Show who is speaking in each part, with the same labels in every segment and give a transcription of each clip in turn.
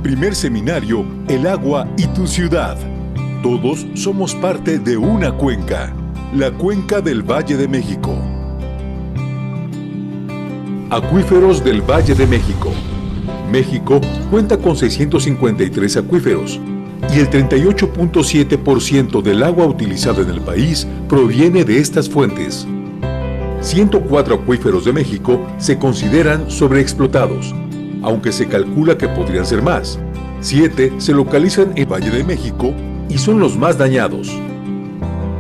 Speaker 1: Primer seminario, El agua y tu ciudad. Todos somos parte de una cuenca, la cuenca del Valle de México. Acuíferos del Valle de México. México cuenta con 653 acuíferos y el 38.7% del agua utilizada en el país proviene de estas fuentes. 104 acuíferos de México se consideran sobreexplotados, aunque se calcula que podrían ser más. 7 se localizan en el Valle de México y son los más dañados.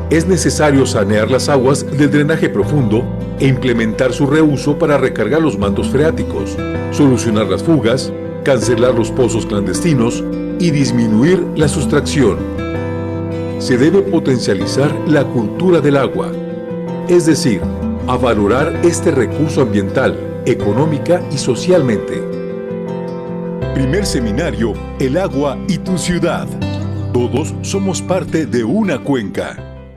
Speaker 1: Es necesario sanear las aguas del drenaje profundo e implementar su reuso para recargar los mantos freáticos, solucionar las fugas, cancelar los pozos clandestinos y disminuir la sustracción. Se debe potencializar la cultura del agua, es decir, a valorar este recurso ambiental, económica y socialmente. Primer seminario, El agua y tu ciudad. Todos somos parte de una cuenca.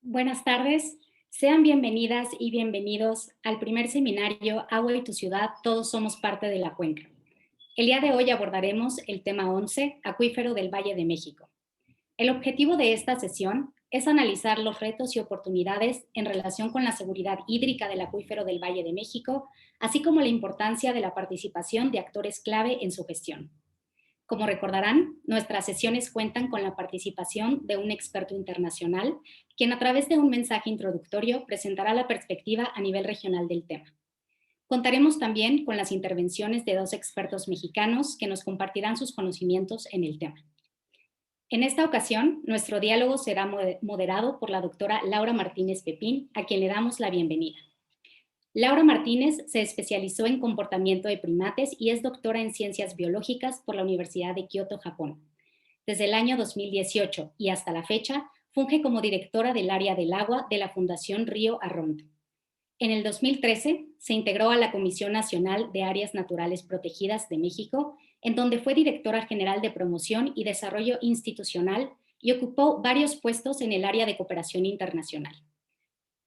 Speaker 2: Buenas tardes, sean bienvenidas y bienvenidos al primer seminario Agua y tu ciudad, todos somos parte de la cuenca. El día de hoy abordaremos el tema 11, Acuífero del Valle de México. El objetivo de esta sesión es analizar los retos y oportunidades en relación con la seguridad hídrica del acuífero del Valle de México, así como la importancia de la participación de actores clave en su gestión. Como recordarán, nuestras sesiones cuentan con la participación de un experto internacional, quien a través de un mensaje introductorio presentará la perspectiva a nivel regional del tema. Contaremos también con las intervenciones de 2 expertos mexicanos que nos compartirán sus conocimientos en el tema. En esta ocasión, nuestro diálogo será moderado por la doctora Laura Martínez Pepín, a quien le damos la bienvenida. Laura Martínez se especializó en comportamiento de primates y es doctora en ciencias biológicas por la Universidad de Kioto, Japón. Desde el año 2018 y hasta la fecha, funge como directora del área del agua de la Fundación Río Arrond. En el 2013 se integró a la Comisión Nacional de Áreas Naturales Protegidas de México, en donde fue directora general de Promoción y Desarrollo Institucional y ocupó varios puestos en el área de cooperación internacional.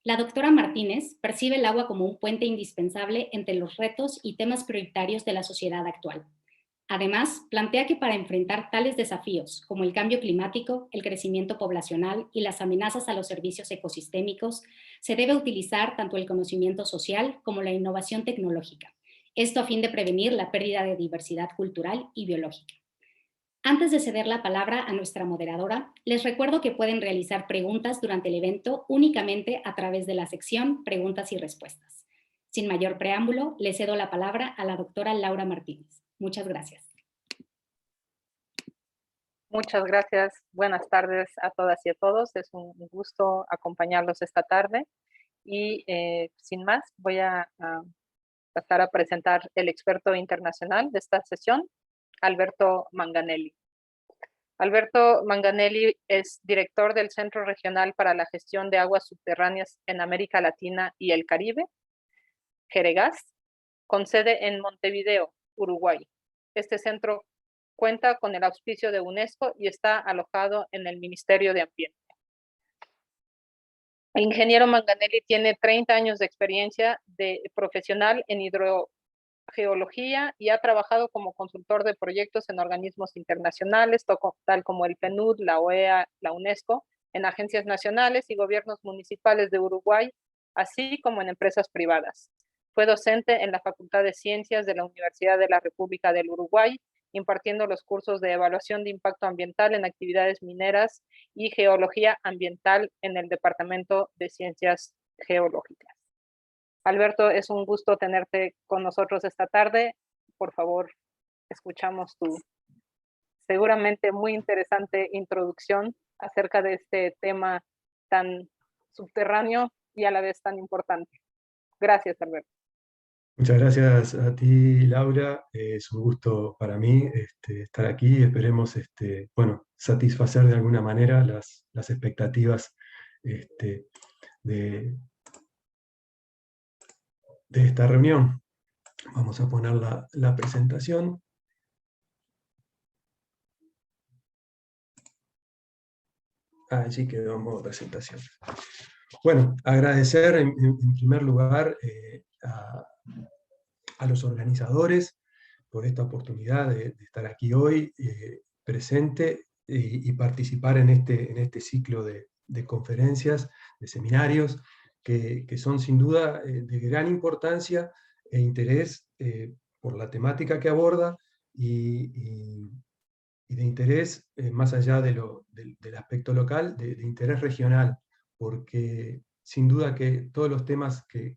Speaker 2: La doctora Martínez percibe el agua como un puente indispensable entre los retos y temas prioritarios de la sociedad actual. Además, plantea que para enfrentar tales desafíos como el cambio climático, el crecimiento poblacional y las amenazas a los servicios ecosistémicos, se debe utilizar tanto el conocimiento social como la innovación tecnológica. Esto a fin de prevenir la pérdida de diversidad cultural y biológica. Antes de ceder la palabra a nuestra moderadora, les recuerdo que pueden realizar preguntas durante el evento únicamente a través de la sección Preguntas y Respuestas. Sin mayor preámbulo, le cedo la palabra a la doctora Laura Martínez. Muchas gracias.
Speaker 3: Muchas gracias. Buenas tardes a todas y a todos. Es un gusto acompañarlos esta tarde. Y sin más, voy a pasar a presentar el experto internacional de esta sesión, Alberto Manganelli. Alberto Manganelli es director del Centro Regional para la Gestión de Aguas Subterráneas en América Latina y el Caribe, GEREGAS, con sede en Montevideo, Uruguay. Este centro cuenta con el auspicio de UNESCO y está alojado en el Ministerio de Ambiente. El ingeniero Manganelli tiene 30 años de experiencia profesional en hidrogeología y ha trabajado como consultor de proyectos en organismos internacionales, tal como el PNUD, la OEA, la UNESCO, en agencias nacionales y gobiernos municipales de Uruguay, así como en empresas privadas. Fue docente en la Facultad de Ciencias de la Universidad de la República del Uruguay, impartiendo los cursos de evaluación de impacto ambiental en actividades mineras y geología ambiental en el Departamento de Ciencias Geológicas. Alberto, es un gusto tenerte con nosotros esta tarde. Por favor, escuchamos tu seguramente muy interesante introducción acerca de este tema tan subterráneo y a la vez tan importante. Gracias, Alberto.
Speaker 4: Muchas gracias a ti, Laura. Es un gusto para mí estar aquí. Esperemos satisfacer de alguna manera las expectativas de esta reunión. Vamos a poner la presentación. Allí quedó en modo presentación. Bueno, agradecer en primer lugar a los organizadores por esta oportunidad de estar aquí hoy presente y participar en este ciclo de conferencias, de seminarios, que son sin duda de gran importancia e interés por la temática que aborda y de interés, más allá del aspecto local, de interés regional, porque sin duda que todos los temas que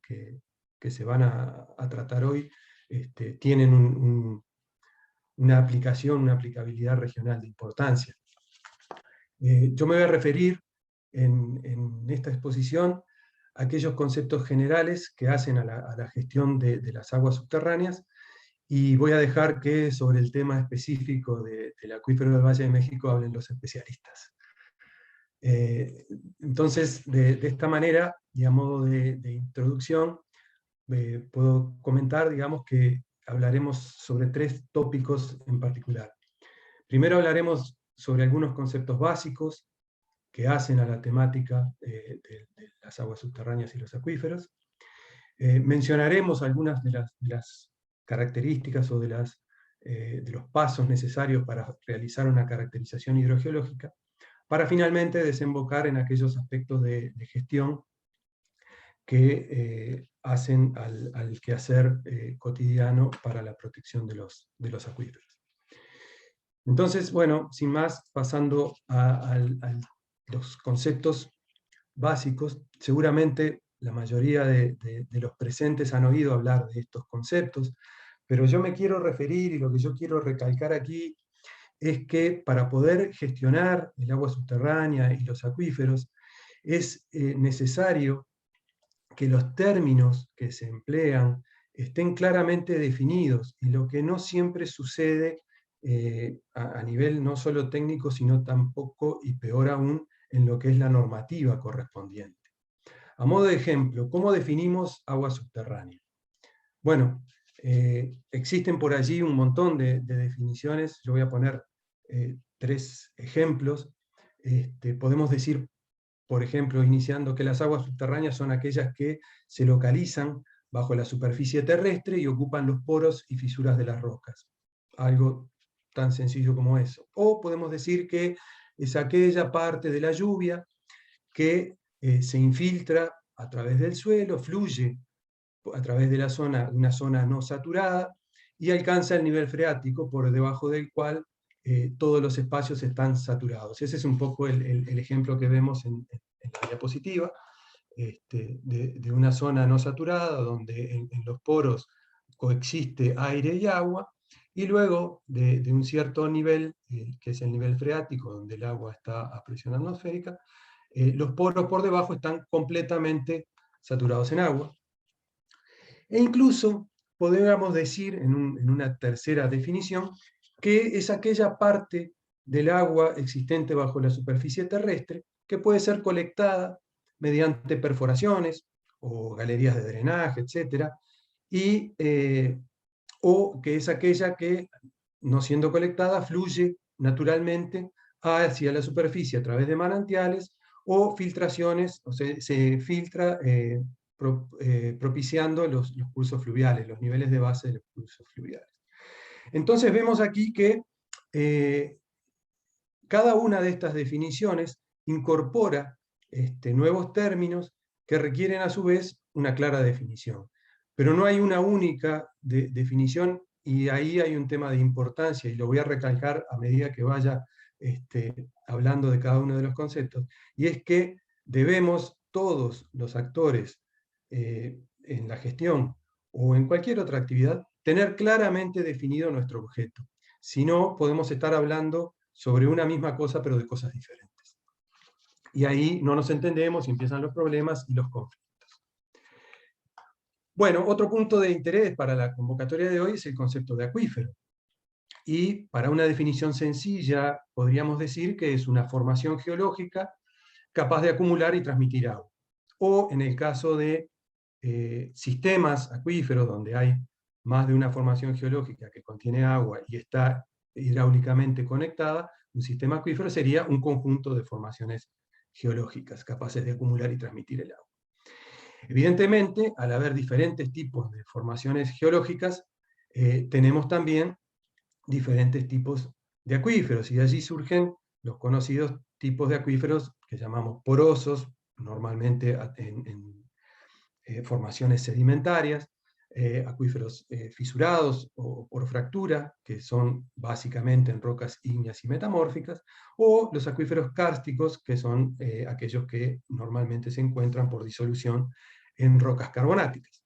Speaker 4: se van a tratar hoy tienen una aplicación, una aplicabilidad regional de importancia. Yo me voy a referir en esta exposición a aquellos conceptos generales que hacen a la gestión de las aguas subterráneas, y voy a dejar que sobre el tema específico del acuífero del Valle de México hablen los especialistas. Entonces, de esta manera, y a modo de introducción, puedo comentar, digamos, que hablaremos sobre 3 tópicos en particular. Primero hablaremos sobre algunos conceptos básicos que hacen a la temática de las aguas subterráneas y los acuíferos. Mencionaremos algunas de las características o de los pasos necesarios para realizar una caracterización hidrogeológica, para finalmente desembocar en aquellos aspectos de gestión que hacen al quehacer cotidiano para la protección de los acuíferos. Entonces, bueno, sin más, pasando a los conceptos básicos, seguramente la mayoría de los presentes han oído hablar de estos conceptos, pero yo me quiero referir, y lo que yo quiero recalcar aquí, es que para poder gestionar el agua subterránea y los acuíferos, es necesario que los términos que se emplean estén claramente definidos, y lo que no siempre sucede a nivel no solo técnico, sino tampoco, y peor aún, en lo que es la normativa correspondiente. A modo de ejemplo, ¿cómo definimos agua subterránea? Bueno, existen por allí un montón de definiciones. Yo voy a poner 3 ejemplos. Podemos decir, por ejemplo, iniciando, que las aguas subterráneas son aquellas que se localizan bajo la superficie terrestre y ocupan los poros y fisuras de las rocas. Algo tan sencillo como eso. O podemos decir que es aquella parte de la lluvia que se infiltra a través del suelo, fluye a través de una zona no saturada, y alcanza el nivel freático por debajo del cual todos los espacios están saturados. Ese es un poco el ejemplo que vemos en la diapositiva, de una zona no saturada, donde en los poros coexiste aire y agua, y luego de un cierto nivel, que es el nivel freático, donde el agua está a presión atmosférica, los poros por debajo están completamente saturados en agua. E incluso podríamos decir, en una tercera definición, que es aquella parte del agua existente bajo la superficie terrestre que puede ser colectada mediante perforaciones o galerías de drenaje, etc., o que es aquella que, no siendo colectada, fluye naturalmente hacia la superficie a través de manantiales o filtraciones, o sea, se filtra propiciando los cursos fluviales, los niveles de base de los cursos fluviales. Entonces vemos aquí que cada una de estas definiciones incorpora nuevos términos que requieren a su vez una clara definición. Pero no hay una única definición, y ahí hay un tema de importancia, y lo voy a recalcar a medida que vaya hablando de cada uno de los conceptos, y es que debemos todos los actores en la gestión o en cualquier otra actividad tener claramente definido nuestro objeto. Si no, podemos estar hablando sobre una misma cosa, pero de cosas diferentes. Y ahí no nos entendemos y empiezan los problemas y los conflictos. Bueno, otro punto de interés para la convocatoria de hoy es el concepto de acuífero. Y para una definición sencilla, podríamos decir que es una formación geológica capaz de acumular y transmitir agua. O en el caso de sistemas acuíferos, donde hay más de una formación geológica que contiene agua y está hidráulicamente conectada, un sistema acuífero sería un conjunto de formaciones geológicas capaces de acumular y transmitir el agua. Evidentemente, al haber diferentes tipos de formaciones geológicas, tenemos también diferentes tipos de acuíferos, y de allí surgen los conocidos tipos de acuíferos que llamamos porosos, normalmente en formaciones sedimentarias, acuíferos fisurados o por fractura, que son básicamente en rocas ígneas y metamórficas, o los acuíferos kársticos, que son aquellos que normalmente se encuentran por disolución en rocas carbonáticas.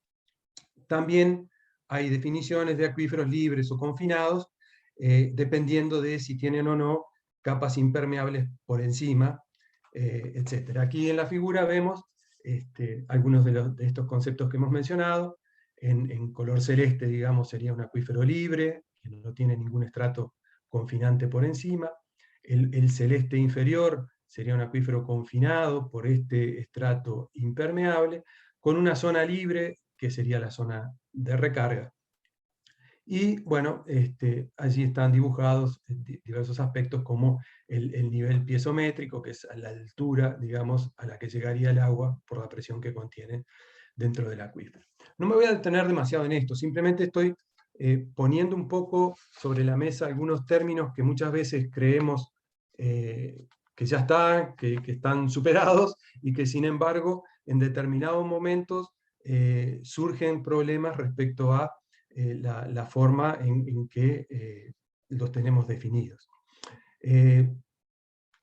Speaker 4: También hay definiciones de acuíferos libres o confinados, dependiendo de si tienen o no capas impermeables por encima, etc. Aquí en la figura vemos algunos de estos conceptos que hemos mencionado. En color celeste, digamos, sería un acuífero libre, que no tiene ningún estrato confinante por encima. El celeste inferior sería un acuífero confinado por este estrato impermeable, con una zona libre, que sería la zona de recarga. Y bueno, allí están dibujados diversos aspectos como el nivel piezométrico, que es a la altura, digamos, a la que llegaría el agua por la presión que contiene dentro del acuífero. No me voy a detener demasiado en esto, simplemente estoy poniendo un poco sobre la mesa algunos términos que muchas veces creemos que ya están, que están superados, y que sin embargo en determinados momentos surgen problemas respecto a la forma en que los tenemos definidos.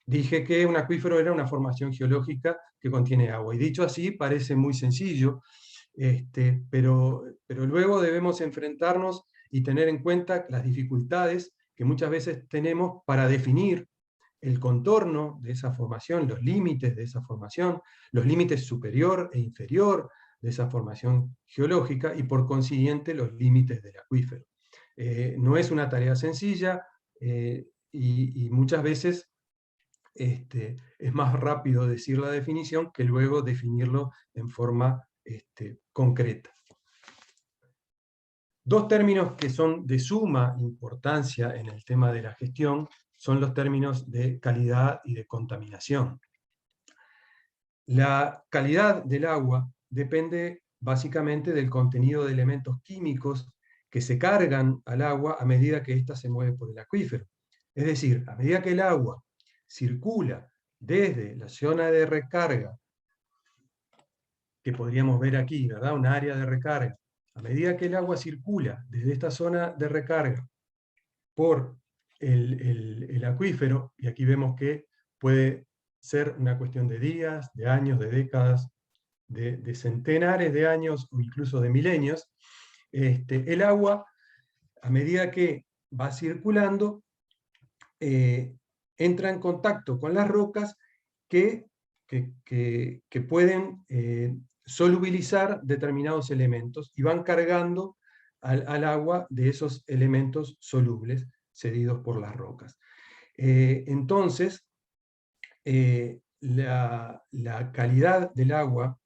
Speaker 4: Dije que un acuífero era una formación geológica que contiene agua, y dicho así parece muy sencillo, pero luego debemos enfrentarnos y tener en cuenta las dificultades que muchas veces tenemos para definir el contorno de esa formación, los límites de esa formación, los límites superior e inferior de esa formación geológica, y por consiguiente los límites del acuífero. No es una tarea sencilla, y muchas veces es más rápido decir la definición que luego definirlo en forma concreta. Dos términos que son de suma importancia en el tema de la gestión son los términos de calidad y de contaminación. La calidad del agua depende básicamente del contenido de elementos químicos que se cargan al agua a medida que ésta se mueve por el acuífero. Es decir, a medida que el agua circula desde la zona de recarga, que podríamos ver aquí, ¿verdad? Un área de recarga. A medida que el agua circula desde esta zona de recarga por el acuífero, y aquí vemos que puede ser una cuestión de días, de años, de décadas, de centenares de años o incluso de milenios, el agua, a medida que va circulando, entra en contacto con las rocas que pueden solubilizar determinados elementos, y van cargando al agua de esos elementos solubles cedidos por las rocas. Entonces, la calidad del agua,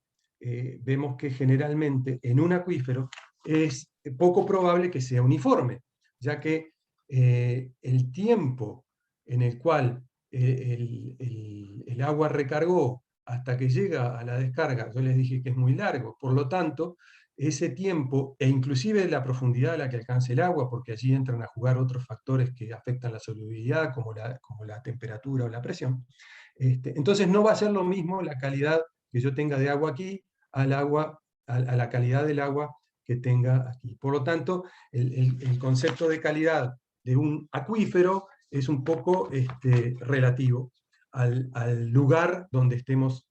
Speaker 4: vemos que generalmente en un acuífero es poco probable que sea uniforme, ya que el tiempo en el cual el agua recargó hasta que llega a la descarga, yo les dije que es muy largo, por lo tanto, ese tiempo, e inclusive la profundidad a la que alcanza el agua, porque allí entran a jugar otros factores que afectan la solubilidad, como la temperatura o la presión, entonces no va a ser lo mismo la calidad que yo tenga de agua aquí a la calidad del agua que tenga aquí. Por lo tanto, el concepto de calidad de un acuífero es un poco relativo al lugar donde estemos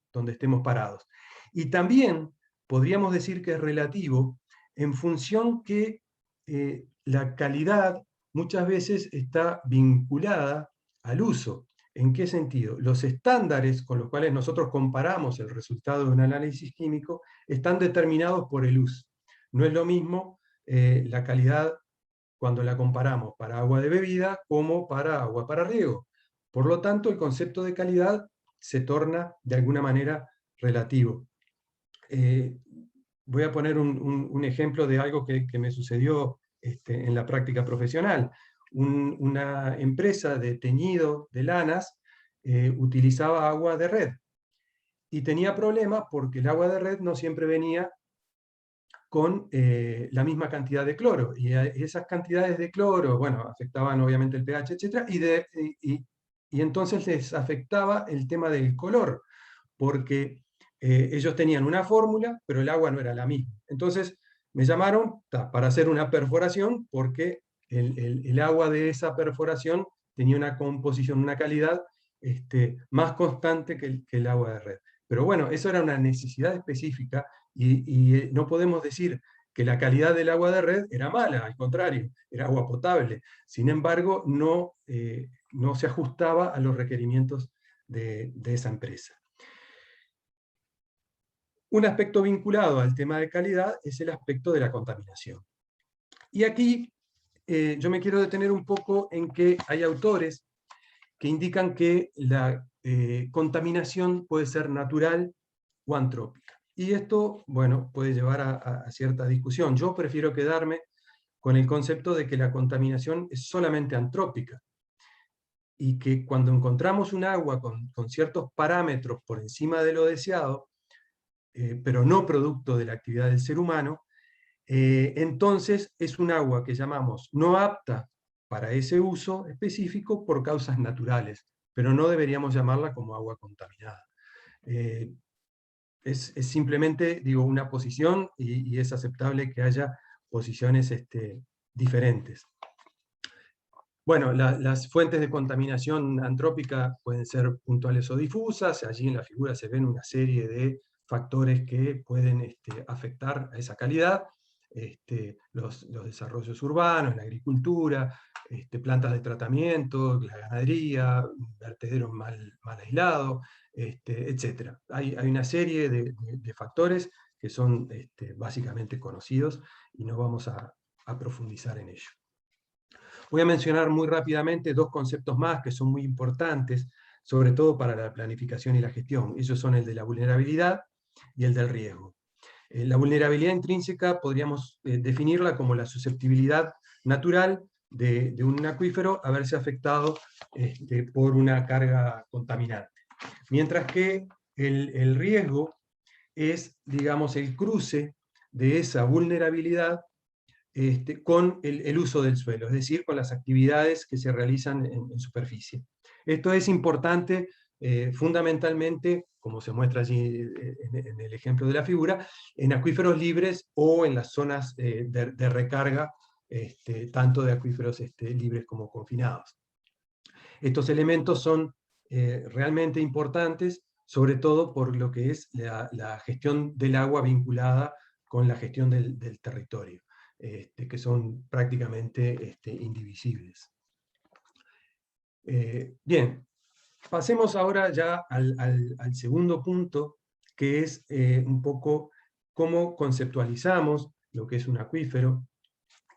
Speaker 4: parados. Y también podríamos decir que es relativo en función que la calidad muchas veces está vinculada al uso. ¿En qué sentido? Los estándares con los cuales nosotros comparamos el resultado de un análisis químico están determinados por el uso. No es lo mismo la calidad cuando la comparamos para agua de bebida como para agua para riego. Por lo tanto, el concepto de calidad se torna de alguna manera relativo. Voy a poner un ejemplo de algo que me sucedió en la práctica profesional. Una empresa de teñido de lanas utilizaba agua de red, y tenía problemas porque el agua de red no siempre venía con la misma cantidad de cloro, y esas cantidades de cloro, bueno, afectaban obviamente el pH, etc., y entonces les afectaba el tema del color, porque ellos tenían una fórmula, pero el agua no era la misma. Entonces me llamaron para hacer una perforación, porque el agua de esa perforación tenía una composición, una calidad más constante que el agua de red. Pero bueno, eso era una necesidad específica, y no podemos decir que la calidad del agua de red era mala, al contrario, era agua potable. Sin embargo, no se ajustaba a los requerimientos de esa empresa. Un aspecto vinculado al tema de calidad es el aspecto de la contaminación. Y aquí yo me quiero detener un poco en que hay autores que indican que la contaminación puede ser natural o antrópica. Y esto, bueno, puede llevar a cierta discusión. Yo prefiero quedarme con el concepto de que la contaminación es solamente antrópica, y que cuando encontramos un agua con ciertos parámetros por encima de lo deseado, pero no producto de la actividad del ser humano, entonces es un agua que llamamos no apta para ese uso específico por causas naturales, pero no deberíamos llamarla como agua contaminada. Es simplemente, digo, una posición, y es aceptable que haya posiciones diferentes. Bueno, las fuentes de contaminación antrópica pueden ser puntuales o difusas. Allí en la figura se ven una serie de factores que pueden afectar a esa calidad. Los desarrollos urbanos, la agricultura, plantas de tratamiento, la ganadería, vertederos mal aislados, etc. Hay una serie de factores que son básicamente conocidos, y no vamos a profundizar en ello. Voy a mencionar muy rápidamente dos conceptos más que son muy importantes, sobre todo para la planificación y la gestión. Ellos son el de la vulnerabilidad y el del riesgo. La vulnerabilidad intrínseca podríamos definirla como la susceptibilidad natural de un acuífero a verse afectado por una carga contaminante. Mientras que el riesgo es, digamos, el cruce de esa vulnerabilidad con el uso del suelo, es decir, con las actividades que se realizan en superficie. Esto es importante fundamentalmente, como se muestra allí en el ejemplo de la figura, en acuíferos libres o en las zonas de recarga, tanto de acuíferos libres como confinados. Estos elementos son realmente importantes, sobre todo por lo que es la gestión del agua vinculada con la gestión del territorio. Que son prácticamente indivisibles. Bien, pasemos ahora ya al segundo punto, que es un poco cómo conceptualizamos lo que es un acuífero,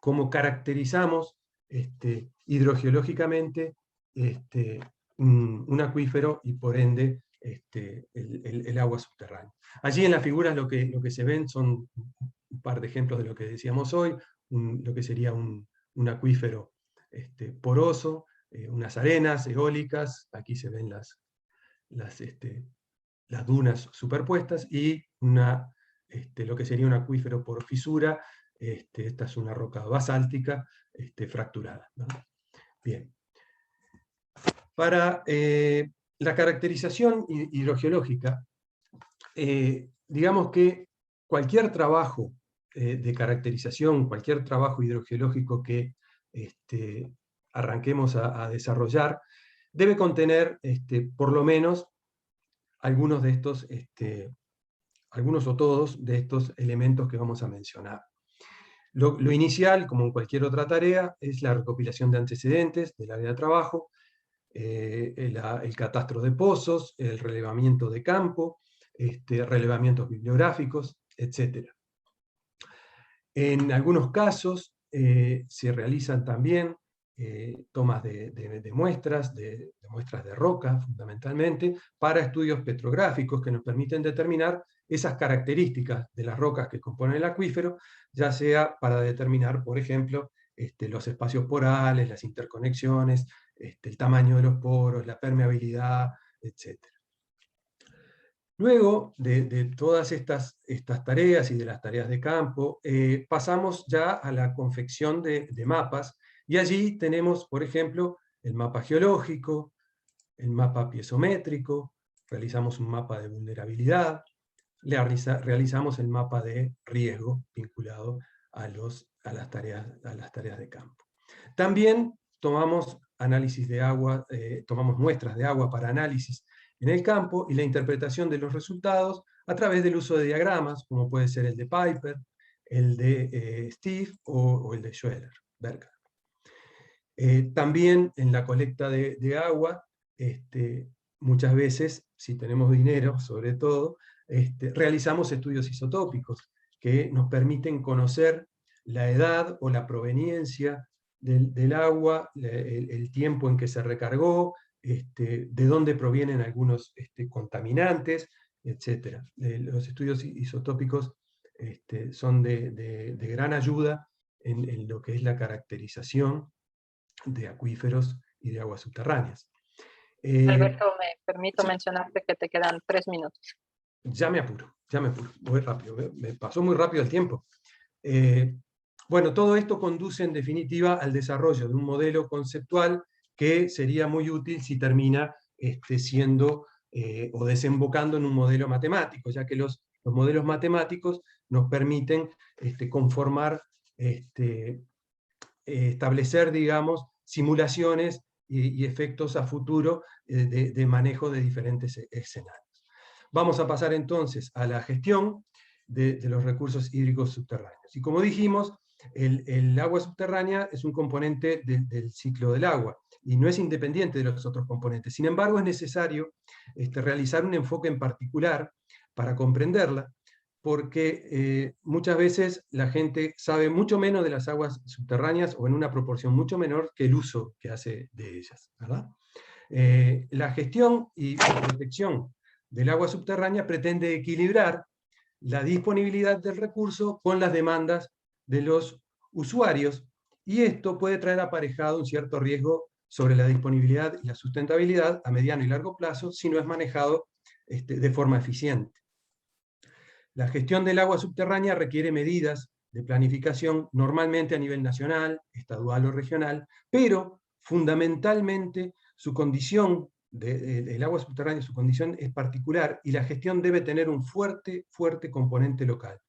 Speaker 4: cómo caracterizamos hidrogeológicamente un acuífero, y por ende el agua subterránea. Allí en las figuras lo que se ven son un par de ejemplos de lo que decíamos hoy, lo que sería un acuífero poroso, unas arenas eólicas, aquí se ven las dunas superpuestas, y lo que sería un acuífero por fisura. Esta es una roca basáltica fracturada, ¿no? Bien. Para la caracterización hidrogeológica, digamos que cualquier trabajo de caracterización, cualquier trabajo hidrogeológico que arranquemos a desarrollar, debe contener por lo menos algunos de estos, algunos o todos de estos elementos que vamos a mencionar. Lo inicial, como en cualquier otra tarea, es la recopilación de antecedentes del área de trabajo, el catastro de pozos, el relevamiento de campo, relevamientos bibliográficos, etc. En algunos casos se realizan también tomas de muestras de roca, fundamentalmente, para estudios petrográficos que nos permiten determinar esas características de las rocas que componen el acuífero, ya sea para determinar, por ejemplo, los espacios porales, las interconexiones, el tamaño de los poros, la permeabilidad, etc. Luego de todas estas tareas y de las tareas de campo, pasamos ya a la confección de mapas, y allí tenemos, por ejemplo, el mapa geológico, el mapa piezométrico, realizamos un mapa de vulnerabilidad, realizamos el mapa de riesgo vinculado a las tareas de campo. También tomamos análisis de agua, tomamos muestras de agua para análisis en el campo y la interpretación de los resultados a través del uso de diagramas, como puede ser el de Piper, el de Steve o el de Schweller, Berger. También en la colecta de agua, muchas veces, si tenemos dinero sobre todo, realizamos estudios isotópicos que nos permiten conocer la edad o la proveniencia del agua, el tiempo en que se recargó, de dónde provienen algunos contaminantes, etc. Los estudios isotópicos son de gran ayuda en lo que es la caracterización de acuíferos y de aguas subterráneas.
Speaker 3: Alberto, me permito mencionarte que te quedan 3 minutos.
Speaker 4: Ya me apuro, voy rápido, me pasó muy rápido el tiempo. Bueno, todo esto conduce en definitiva al desarrollo de un modelo conceptual que sería muy útil si termina siendo o desembocando en un modelo matemático, ya que los modelos matemáticos nos permiten conformar, establecer, digamos, simulaciones y efectos a futuro de manejo de diferentes escenarios. Vamos a pasar entonces a la gestión de los recursos hídricos subterráneos. Y como dijimos, el agua subterránea es un componente del ciclo del agua, y no es independiente de los otros componentes. Sin embargo, es necesario realizar un enfoque en particular para comprenderla, porque muchas veces la gente sabe mucho menos de las aguas subterráneas, o en una proporción mucho menor que el uso que hace de ellas, ¿verdad? La gestión y protección del agua subterránea pretende equilibrar la disponibilidad del recurso con las demandas de los usuarios, y esto puede traer aparejado un cierto riesgo sobre la disponibilidad y la sustentabilidad a mediano y largo plazo si no es manejado de forma eficiente. La gestión del agua subterránea requiere medidas de planificación normalmente a nivel nacional, estadual o regional, pero fundamentalmente su condición el agua subterránea, su condición es particular, y la gestión debe tener un fuerte componente local.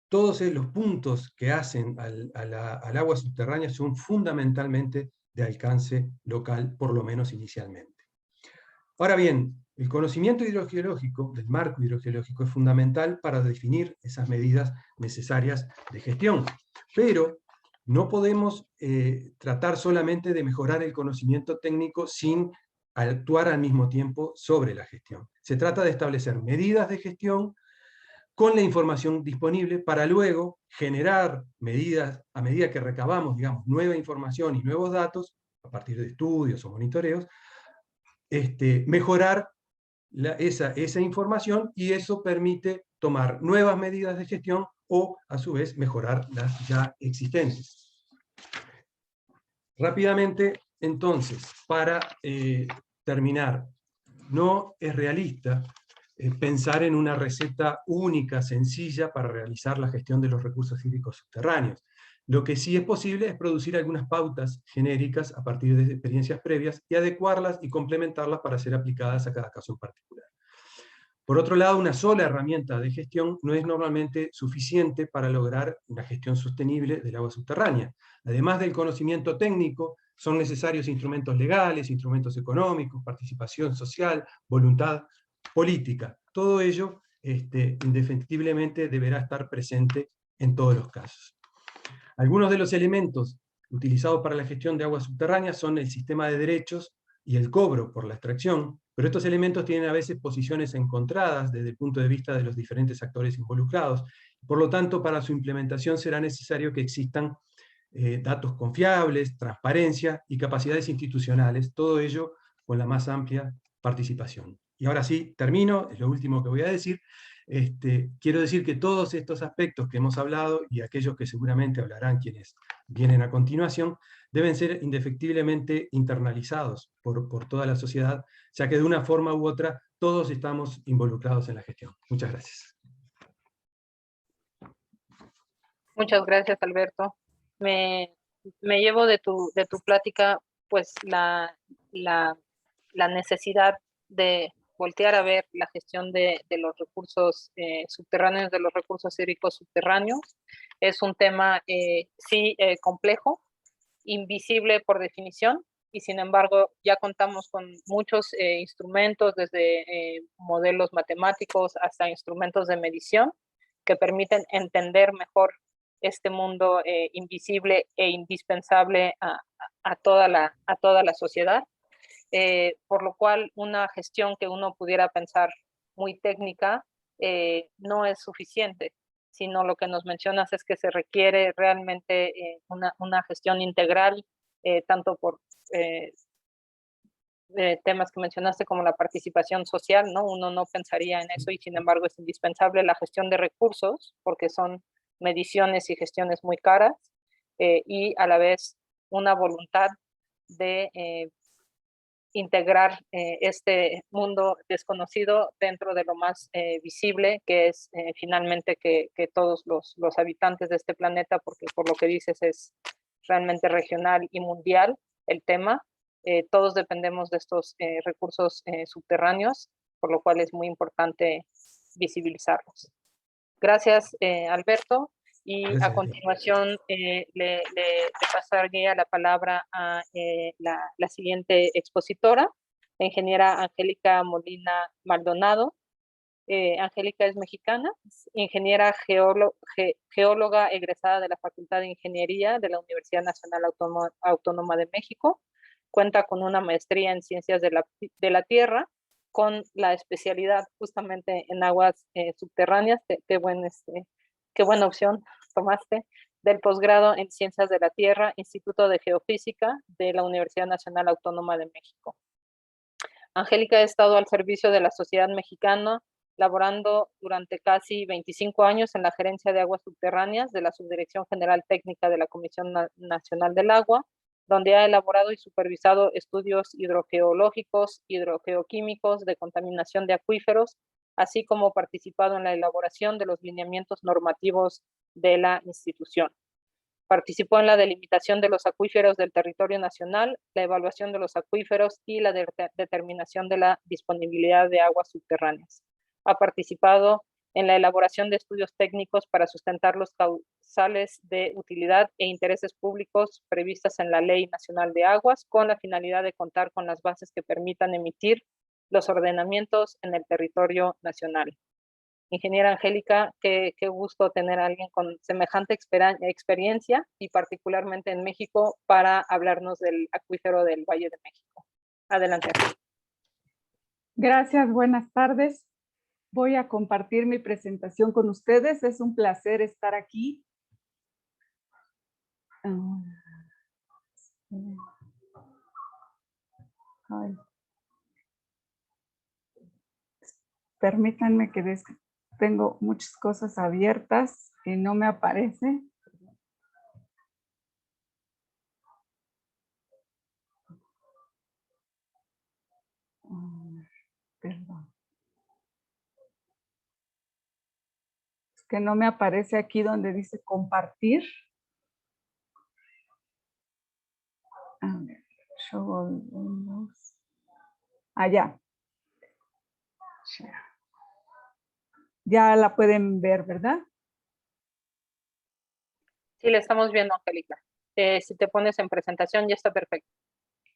Speaker 4: Todos los puntos que hacen al agua subterránea son fundamentalmente de alcance local, por lo menos inicialmente. Ahora bien, el conocimiento hidrogeológico, del marco hidrogeológico, es fundamental para definir esas medidas necesarias de gestión, pero no podemos tratar solamente de mejorar el conocimiento técnico sin actuar al mismo tiempo sobre la gestión. Se trata de establecer medidas de gestión con la información disponible para luego generar medidas, a medida que recabamos, digamos, nueva información y nuevos datos, a partir de estudios o monitoreos, mejorar esa información, y eso permite tomar nuevas medidas de gestión o, a su vez, mejorar las ya existentes. Rápidamente, entonces, para terminar, no es realista pensar en una receta única, sencilla, para realizar la gestión de los recursos hídricos subterráneos. Lo que sí es posible es producir algunas pautas genéricas a partir de experiencias previas y adecuarlas y complementarlas para ser aplicadas a cada caso en particular. Por otro lado, una sola herramienta de gestión no es normalmente suficiente para lograr una gestión sostenible del agua subterránea. Además del conocimiento técnico, son necesarios instrumentos legales, instrumentos económicos, participación social, voluntad política. Todo ello, indefectiblemente, deberá estar presente en todos los casos. Algunos de los elementos utilizados para la gestión de aguas subterráneas son el sistema de derechos y el cobro por la extracción, pero estos elementos tienen a veces posiciones encontradas desde el punto de vista de los diferentes actores involucrados. Por lo tanto, para su implementación será necesario que existan datos confiables, transparencia y capacidades institucionales, todo ello con la más amplia participación. Y ahora sí, termino, es lo último que voy a decir. Quiero decir que todos estos aspectos que hemos hablado, y aquellos que seguramente hablarán quienes vienen a continuación, deben ser indefectiblemente internalizados por toda la sociedad, ya que de una forma u otra todos estamos involucrados en la gestión. Muchas gracias.
Speaker 3: Muchas gracias, Alberto. Me llevo de tu plática pues la necesidad de voltear a ver la gestión de los recursos subterráneos, de los recursos hídricos subterráneos. Es un tema sí complejo, invisible por definición, y sin embargo ya contamos con muchos instrumentos, desde modelos matemáticos hasta instrumentos de medición, que permiten entender mejor este mundo invisible e indispensable a toda la sociedad. Por lo cual una gestión que uno pudiera pensar muy técnica no es suficiente, sino lo que nos mencionas es que se requiere realmente una gestión integral, tanto por temas que mencionaste como la participación social, ¿no? Uno no pensaría en eso y sin embargo es indispensable la gestión de recursos, porque son mediciones y gestiones muy caras, y a la vez una voluntad de integrar este mundo desconocido dentro de lo más visible, que es finalmente que todos los habitantes de este planeta, porque por lo que dices es realmente regional y mundial el tema, todos dependemos de estos recursos subterráneos, por lo cual es muy importante visibilizarlos. Gracias, Alberto. Y
Speaker 4: Gracias,
Speaker 3: a continuación le pasaría la palabra a la siguiente expositora, la ingeniera Angélica Molina Maldonado. Angélica es mexicana, ingeniera geóloga egresada de la Facultad de Ingeniería de la Universidad Nacional Autónoma de México. Cuenta con una maestría en Ciencias de la Tierra, con la especialidad justamente en aguas subterráneas. Qué buena opción tomaste. Del posgrado en Ciencias de la Tierra, Instituto de Geofísica de la Universidad Nacional Autónoma de México. Angélica ha estado al servicio de la sociedad mexicana, laborando durante casi 25 años en la Gerencia de Aguas Subterráneas de la Subdirección General Técnica de la Comisión Nacional del Agua, donde ha elaborado y supervisado estudios hidrogeológicos, hidrogeoquímicos, de contaminación de acuíferos, así como participado en la elaboración de los lineamientos normativos de la institución. Participó en la delimitación de los acuíferos del territorio nacional, la evaluación de los acuíferos y la determinación de la disponibilidad de aguas subterráneas. Ha participado en la elaboración de estudios técnicos para sustentar los causales de utilidad e intereses públicos previstas en la Ley Nacional de Aguas, con la finalidad de contar con las bases que permitan emitir los ordenamientos en el territorio nacional. Ingeniera Angélica, qué gusto tener a alguien con semejante experiencia y particularmente en México para hablarnos del acuífero del Valle de México. Adelante.
Speaker 5: Gracias, buenas tardes. Voy a compartir mi presentación con ustedes. Es un placer estar aquí. Permítanme que tengo muchas cosas abiertas y no me aparece. Perdón. Es que no me aparece aquí donde dice compartir. A ver, allá. Ya la pueden ver, ¿verdad?
Speaker 3: Sí, le estamos viendo, Angélica. Si te pones en presentación, ya está perfecto.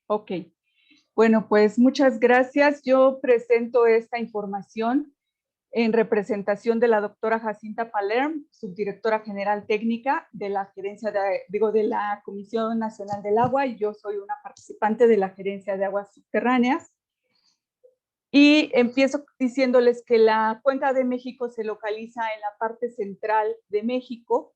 Speaker 5: Ok. Bueno, pues muchas gracias. Yo presento esta información en representación de la doctora Jacinta Palerm, subdirectora general técnica de la gerencia de la Comisión Nacional del Agua, y yo soy una participante de la Gerencia de Aguas Subterráneas. Y empiezo diciéndoles que la Cuenca de México se localiza en la parte central de México,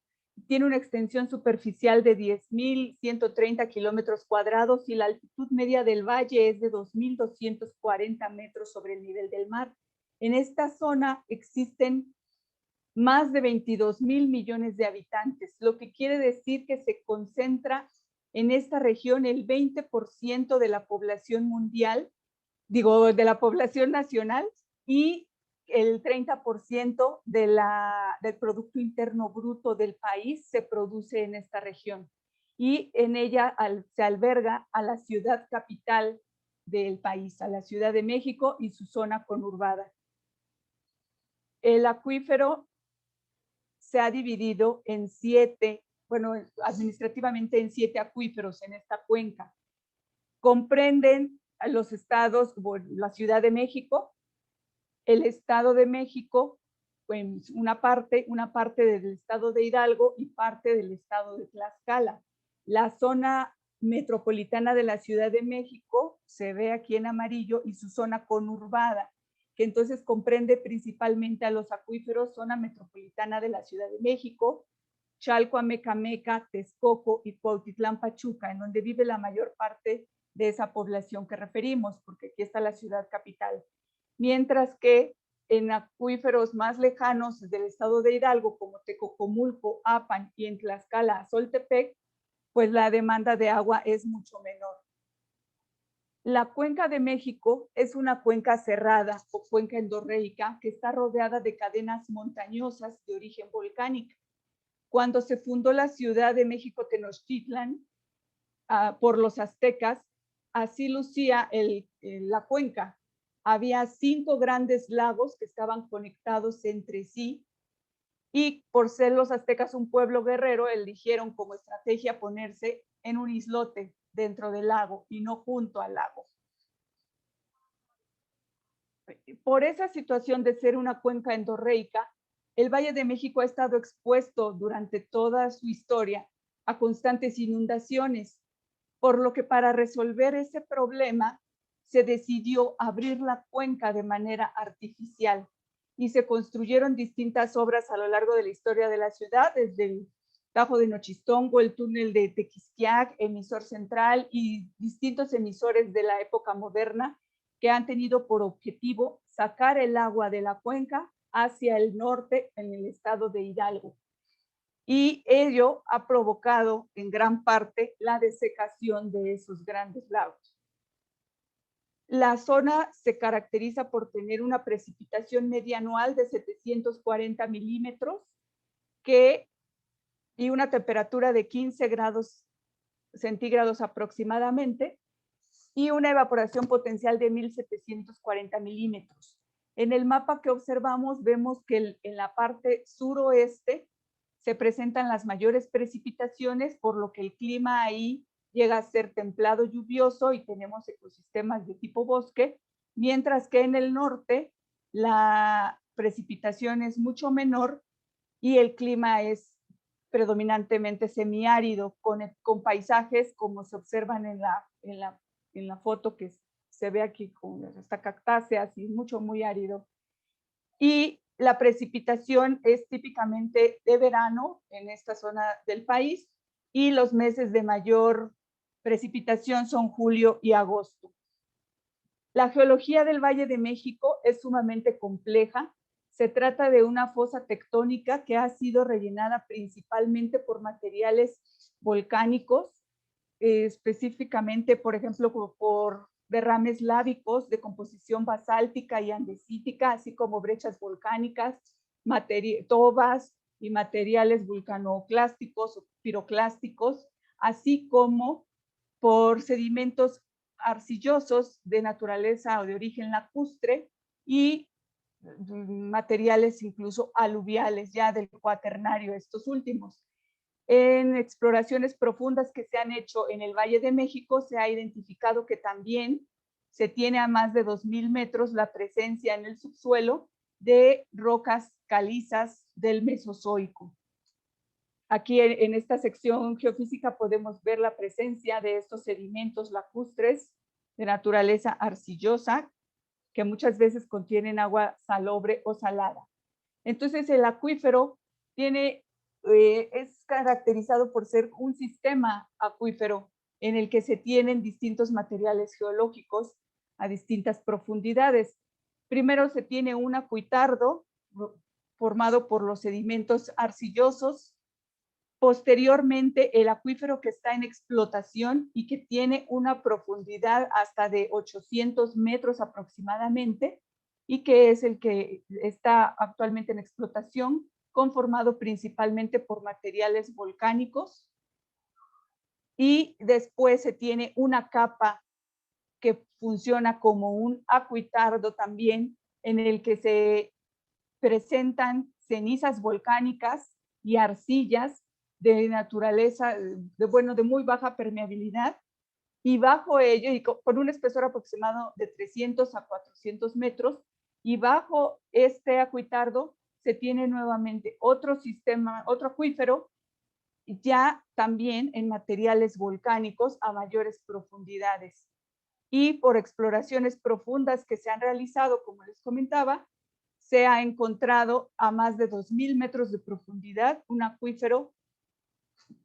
Speaker 5: tiene una extensión superficial de 10.130 kilómetros cuadrados y la altitud media del valle es de 2.240 metros sobre el nivel del mar. En esta zona existen más de 22.000 millones de habitantes, lo que quiere decir que se concentra en esta región el 20% de la población mundial de la población nacional, y el 30% del Producto Interno Bruto del país se produce en esta región. Y en ella se alberga a la ciudad capital del país, a la Ciudad de México y su zona conurbada. El acuífero se ha dividido en 7, bueno, administrativamente en 7 acuíferos en esta cuenca. Comprenden a los estados, bueno, la Ciudad de México, el Estado de México, pues una parte del estado de Hidalgo y parte del estado de Tlaxcala. La zona metropolitana de la Ciudad de México se ve aquí en amarillo, y su zona conurbada, que entonces comprende principalmente a los acuíferos zona metropolitana de la Ciudad de México, Chalco, Amecameca, Texcoco y Cuautitlán Pachuca, en donde vive la mayor parte de esa población que referimos, porque aquí está la ciudad capital. Mientras que en acuíferos más lejanos del estado de Hidalgo, como Tecocomulco, Apan, y en Tlaxcala, Soltepec, pues la demanda de agua es mucho menor. La Cuenca de México es una cuenca cerrada o cuenca endorreica que está rodeada de cadenas montañosas de origen volcánico. Cuando se fundó la Ciudad de México Tenochtitlan por los aztecas, así lucía la cuenca. Había 5 grandes lagos que estaban conectados entre sí, y por ser los aztecas un pueblo guerrero, eligieron como estrategia ponerse en un islote dentro del lago y no junto al lago. Por esa situación de ser una cuenca endorreica, el Valle de México ha estado expuesto durante toda su historia a constantes inundaciones, por lo que para resolver ese problema se decidió abrir la cuenca de manera artificial, y se construyeron distintas obras a lo largo de la historia de la ciudad, desde el Tajo de Nochistongo, el túnel de Tequisquiac, emisor central y distintos emisores de la época moderna que han tenido por objetivo sacar el agua de la cuenca hacia el norte en el estado de Hidalgo. Y ello ha provocado en gran parte la desecación de esos grandes lagos. La zona se caracteriza por tener una precipitación media anual de 740 milímetros y una temperatura de 15 grados centígrados aproximadamente, y una evaporación potencial de 1.740 milímetros. En el mapa que observamos vemos que en la parte suroeste se presentan las mayores precipitaciones, por lo que el clima ahí llega a ser templado, lluvioso, y tenemos ecosistemas de tipo bosque, mientras que en el norte la precipitación es mucho menor y el clima es predominantemente semiárido, con paisajes como se observan en la foto que se ve aquí con esta cactáceas y muy árido. Y la precipitación es típicamente de verano en esta zona del país, y los meses de mayor precipitación son julio y agosto. La geología del Valle de México es sumamente compleja. Se trata de una fosa tectónica que ha sido rellenada principalmente por materiales volcánicos, específicamente, por ejemplo, por derrames lábicos de composición basáltica y andesítica, así como brechas volcánicas, tobas y materiales vulcanoclásticos o piroclásticos, así como por sedimentos arcillosos de naturaleza o de origen lacustre y materiales incluso aluviales, ya del cuaternario estos últimos. En exploraciones profundas que se han hecho en el Valle de México, se ha identificado que también se tiene a más de 2.000 metros la presencia en el subsuelo de rocas calizas del Mesozoico. Aquí en esta sección geofísica podemos ver la presencia de estos sedimentos lacustres de naturaleza arcillosa, que muchas veces contienen agua salobre o salada. Entonces el acuífero es caracterizado por ser un sistema acuífero en el que se tienen distintos materiales geológicos a distintas profundidades. Primero se tiene un acuitardo formado por los sedimentos arcillosos Posteriormente, el acuífero que está en explotación y que tiene una profundidad hasta de 800 metros aproximadamente, y que es el que está actualmente en explotación, conformado principalmente por materiales volcánicos. Y después se tiene una capa que funciona como un acuitardo también, en el que se presentan cenizas volcánicas y arcillas de naturaleza, de muy baja permeabilidad, y bajo ello, y con un espesor aproximado de 300 a 400 metros, y bajo este acuitardo se tiene nuevamente otro sistema, otro acuífero, ya también en materiales volcánicos a mayores profundidades. Y por exploraciones profundas que se han realizado, como les comentaba, se ha encontrado a más de 2.000 metros de profundidad un acuífero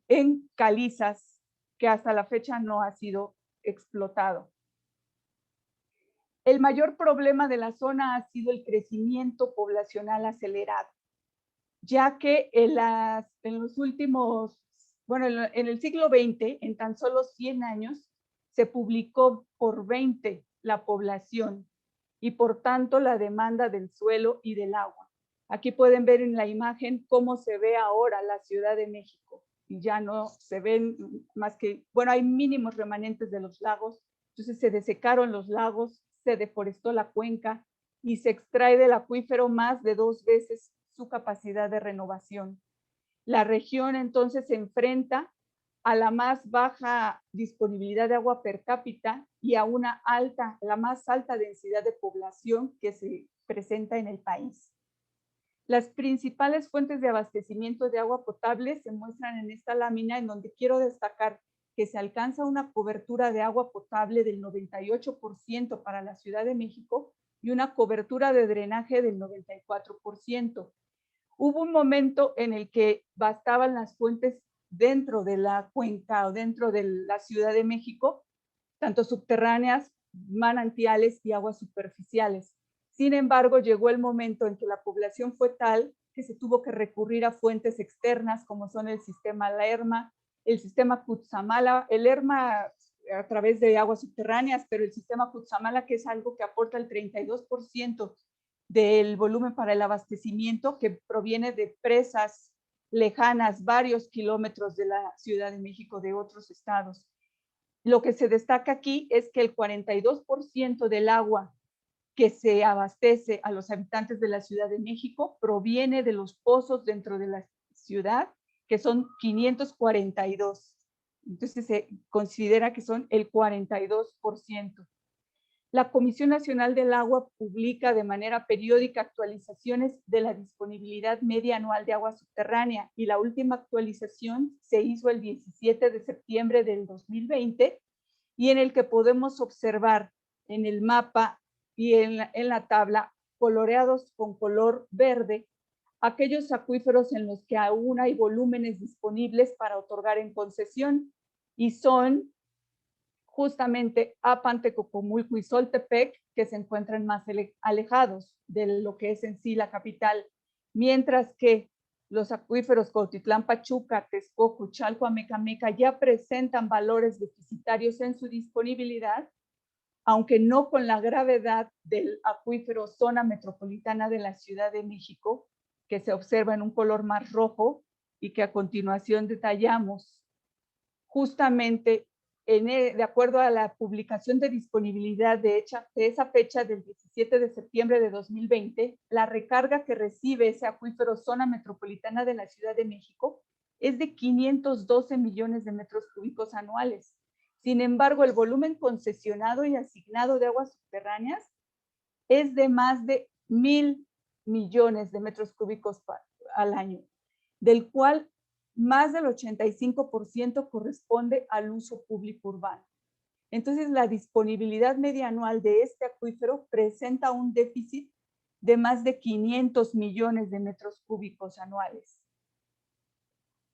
Speaker 5: en calizas que hasta la fecha no ha sido explotado. El mayor problema de la zona ha sido el crecimiento poblacional acelerado, ya que en los últimos, bueno, en el siglo XX, en tan solo 100 años, se publicó por 20 la población y por tanto la demanda del suelo y del agua. Aquí pueden ver en la imagen cómo se ve ahora la Ciudad de México. Y ya no se ven más que, bueno, hay mínimos remanentes de los lagos, entonces se desecaron los lagos, se deforestó la cuenca y se extrae del acuífero más de 2 veces su capacidad de renovación. La región entonces se enfrenta a la más baja disponibilidad de agua per cápita y a la más alta densidad de población que se presenta en el país. Las principales fuentes de abastecimiento de agua potable se muestran en esta lámina, en donde quiero destacar que se alcanza una cobertura de agua potable del 98% para la Ciudad de México y una cobertura de drenaje del 94%. Hubo un momento en el que bastaban las fuentes dentro de la cuenca o dentro de la Ciudad de México, tanto subterráneas, manantiales y aguas superficiales. Sin embargo, llegó el momento en que la población fue tal que se tuvo que recurrir a fuentes externas, como son el sistema Lerma, el sistema Cutzamala, el Lerma a través de aguas subterráneas, pero el sistema Cutzamala, que es algo que aporta el 32% del volumen para el abastecimiento, que proviene de presas lejanas, varios kilómetros de la Ciudad de México, de otros estados. Lo que se destaca aquí es que el 42% del agua que se abastece a los habitantes de la Ciudad de México proviene de los pozos dentro de la ciudad, que son 542. Entonces se considera que son el 42%. La Comisión Nacional del Agua publica de manera periódica actualizaciones de la disponibilidad media anual de agua subterránea, y la última actualización se hizo el 17 de septiembre del 2020, y en el que podemos observar en el mapa y en la tabla, coloreados con color verde, aquellos acuíferos en los que aún hay volúmenes disponibles para otorgar en concesión, y son justamente Apan, Tecocomulco y Soltepec, que se encuentran más alejados de lo que es en sí la capital, mientras que los acuíferos Cuautitlán, Pachuca, Texcoco, Chalco, Amecameca ya presentan valores deficitarios en su disponibilidad, aunque no con la gravedad del acuífero Zona Metropolitana de la Ciudad de México, que se observa en un color más rojo y que a continuación detallamos. Justamente de acuerdo a la publicación de disponibilidad de esa fecha del 17 de septiembre de 2020, la recarga que recibe ese acuífero Zona Metropolitana de la Ciudad de México es de 512 millones de metros cúbicos anuales. Sin embargo, el volumen concesionado y asignado de aguas subterráneas es de más de 1,000 millones de metros cúbicos al año, del cual más del 85% corresponde al uso público urbano. Entonces, la disponibilidad media anual de este acuífero presenta un déficit de más de 500 millones de metros cúbicos anuales.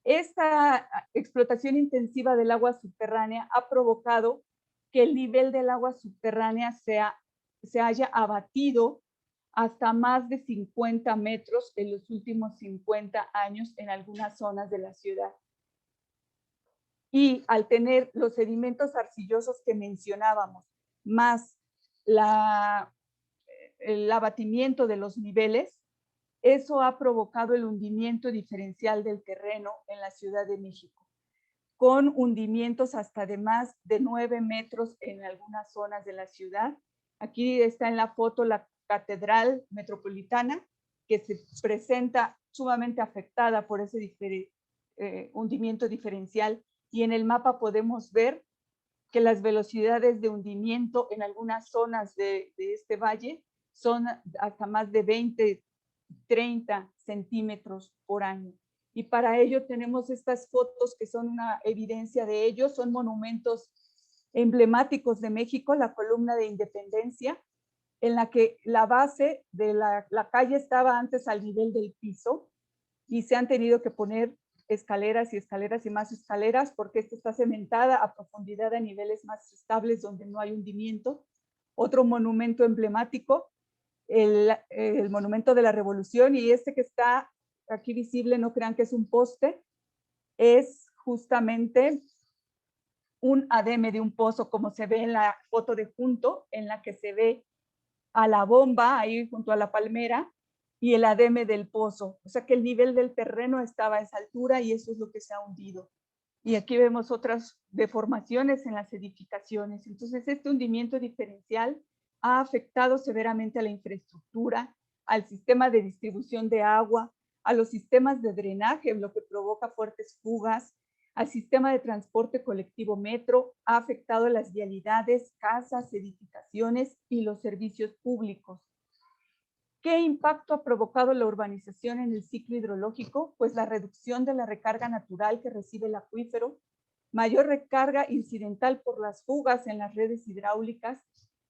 Speaker 5: Esta explotación intensiva del agua subterránea ha provocado que el nivel del agua subterránea se haya abatido hasta más de 50 metros en los últimos 50 años en algunas zonas de la ciudad. Y al tener los sedimentos arcillosos que mencionábamos, más el abatimiento de los niveles, eso ha provocado el hundimiento diferencial del terreno en la Ciudad de México, con hundimientos hasta de más de 9 metros en algunas zonas de la ciudad. Aquí está en la foto la Catedral Metropolitana, que se presenta sumamente afectada por ese hundimiento diferencial, y en el mapa podemos ver que las velocidades de hundimiento en algunas zonas de este valle son hasta más de 20, 30 centímetros por año. Y para ello tenemos estas fotos que son una evidencia de ello, son monumentos emblemáticos de México, la columna de Independencia, en la que la base de la calle estaba antes al nivel del piso y se han tenido que poner escaleras y escaleras y más escaleras porque esta está cementada a profundidad a niveles más estables donde no hay hundimiento. Otro monumento emblemático, el Monumento de la Revolución, y este que está aquí visible, no crean que es un poste, es justamente un ademe de un pozo, como se ve en la foto de junto, en la que se ve a la bomba ahí junto a la palmera y el ademe del pozo. O sea que el nivel del terreno estaba a esa altura y eso es lo que se ha hundido. Y aquí vemos otras deformaciones en las edificaciones. Entonces, este hundimiento diferencial ha afectado severamente a la infraestructura, al sistema de distribución de agua, a los sistemas de drenaje, lo que provoca fuertes fugas, al sistema de transporte colectivo metro, ha afectado las vialidades, casas, edificaciones y los servicios públicos. ¿Qué impacto ha provocado la urbanización en el ciclo hidrológico? Pues la reducción de la recarga natural que recibe el acuífero, mayor recarga incidental por las fugas en las redes hidráulicas,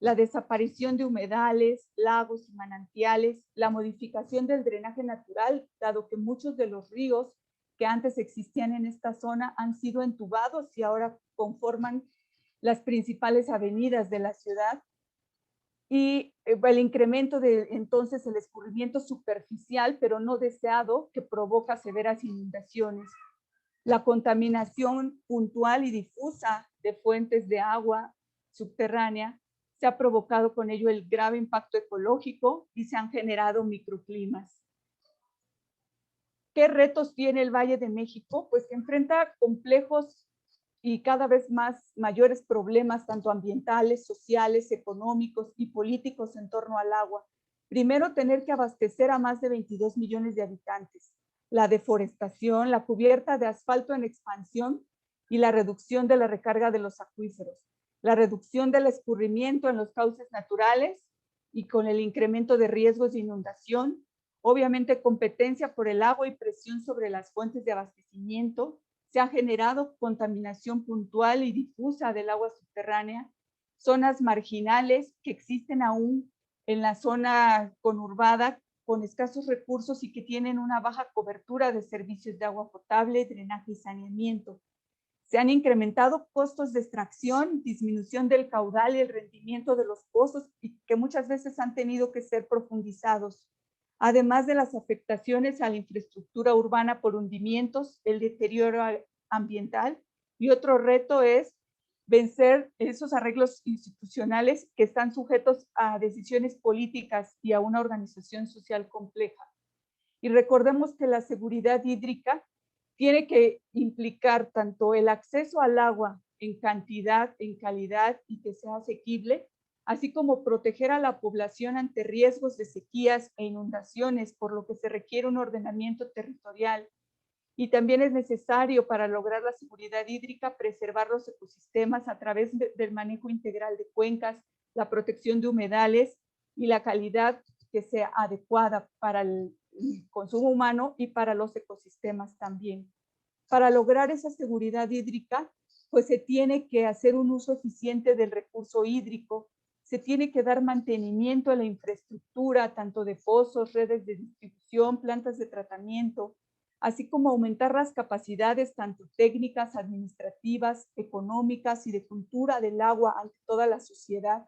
Speaker 5: la desaparición de humedales, lagos y manantiales, la modificación del drenaje natural, dado que muchos de los ríos que antes existían en esta zona han sido entubados y ahora conforman las principales avenidas de la ciudad, y el incremento de entonces el escurrimiento superficial, pero no deseado, que provoca severas inundaciones, la contaminación puntual y difusa de fuentes de agua subterránea, se ha provocado con ello el grave impacto ecológico y se han generado microclimas. ¿Qué retos tiene el Valle de México? Pues que enfrenta complejos y cada vez más mayores problemas, tanto ambientales, sociales, económicos y políticos en torno al agua. Primero, tener que abastecer a más de 22 millones de habitantes. La deforestación, la cubierta de asfalto en expansión y la reducción de la recarga de los acuíferos. La reducción del escurrimiento en los cauces naturales y con el incremento de riesgos de inundación. Obviamente, competencia por el agua y presión sobre las fuentes de abastecimiento. Se ha generado contaminación puntual y difusa del agua subterránea, zonas marginales que existen aún en la zona conurbada con escasos recursos y que tienen una baja cobertura de servicios de agua potable, drenaje y saneamiento. Se han incrementado costos de extracción, disminución del caudal y el rendimiento de los pozos, y que muchas veces han tenido que ser profundizados, además de las afectaciones a la infraestructura urbana por hundimientos, el deterioro ambiental, y otro reto es vencer esos arreglos institucionales que están sujetos a decisiones políticas y a una organización social compleja. Y recordemos que la seguridad hídrica tiene que implicar tanto el acceso al agua en cantidad, en calidad y que sea asequible, así como proteger a la población ante riesgos de sequías e inundaciones, por lo que se requiere un ordenamiento territorial. Y también es necesario, para lograr la seguridad hídrica, preservar los ecosistemas a través del manejo integral de cuencas, la protección de humedales y la calidad que sea adecuada para el consumo humano y para los ecosistemas también. Para lograr esa seguridad hídrica, pues se tiene que hacer un uso eficiente del recurso hídrico, se tiene que dar mantenimiento a la infraestructura, tanto de pozos, redes de distribución, plantas de tratamiento, así como aumentar las capacidades tanto técnicas, administrativas, económicas y de cultura del agua ante toda la sociedad,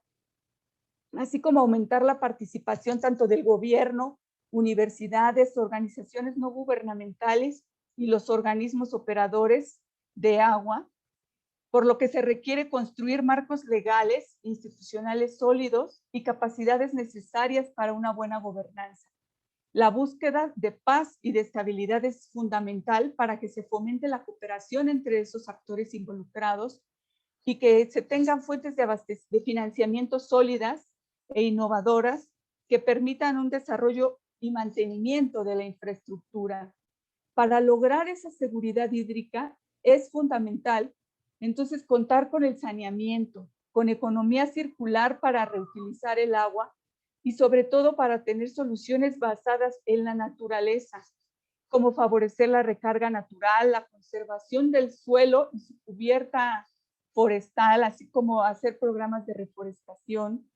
Speaker 5: así como aumentar la participación tanto del gobierno, universidades, organizaciones no gubernamentales y los organismos operadores de agua, por lo que se requiere construir marcos legales, institucionales sólidos y capacidades necesarias para una buena gobernanza. La búsqueda de paz y de estabilidad es fundamental para que se fomente la cooperación entre esos actores involucrados y que se tengan fuentes de financiamiento sólidas e innovadoras que permitan un desarrollo y mantenimiento de la infraestructura. Para lograr esa seguridad hídrica es fundamental, entonces, contar con el saneamiento, con economía circular para reutilizar el agua y sobre todo para tener soluciones basadas en la naturaleza, como favorecer la recarga natural, la conservación del suelo y su cubierta forestal, así como hacer programas de reforestación,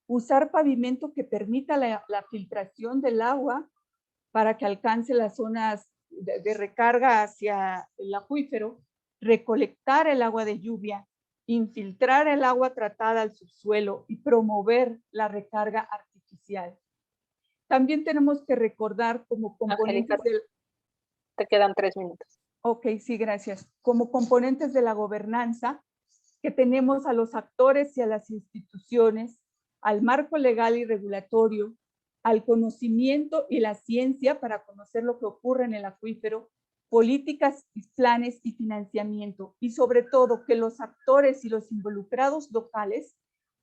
Speaker 5: usar pavimento que permita la filtración del agua para que alcance las zonas de recarga hacia el acuífero, recolectar el agua de lluvia, infiltrar el agua tratada al subsuelo y promover la recarga artificial. También tenemos que recordar como componentes
Speaker 3: Angélica, te quedan 3 minutos.
Speaker 5: Ok, sí, gracias. Como componentes de la gobernanza, que tenemos a los actores y a las instituciones, al marco legal y regulatorio, al conocimiento y la ciencia para conocer lo que ocurre en el acuífero, políticas, planes y financiamiento, y sobre todo que los actores y los involucrados locales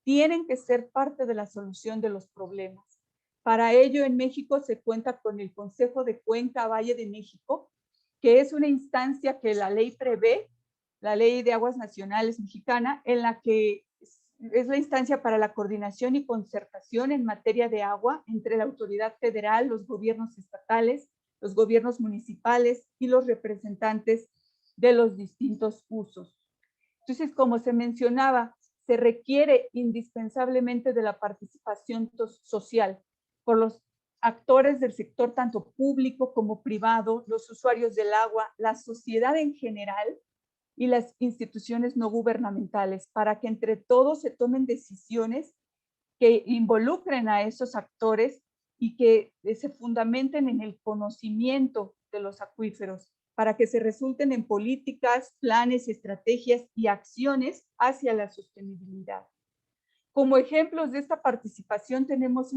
Speaker 5: tienen que ser parte de la solución de los problemas. Para ello, en México se cuenta con el Consejo de Cuenca Valle de México, que es una instancia que la ley prevé, la Ley de Aguas Nacionales mexicana, en la que es la instancia para la coordinación y concertación en materia de agua entre la autoridad federal, los gobiernos estatales, los gobiernos municipales y los representantes de los distintos usos. Entonces, como se mencionaba, se requiere indispensablemente de la participación social por los actores del sector tanto público como privado, los usuarios del agua, la sociedad en general y las instituciones no gubernamentales, para que entre todos se tomen decisiones que involucren a esos actores y que se fundamenten en el conocimiento de los acuíferos, para que se resulten en políticas, planes, estrategias y acciones hacia la sostenibilidad. Como ejemplos de esta participación tenemos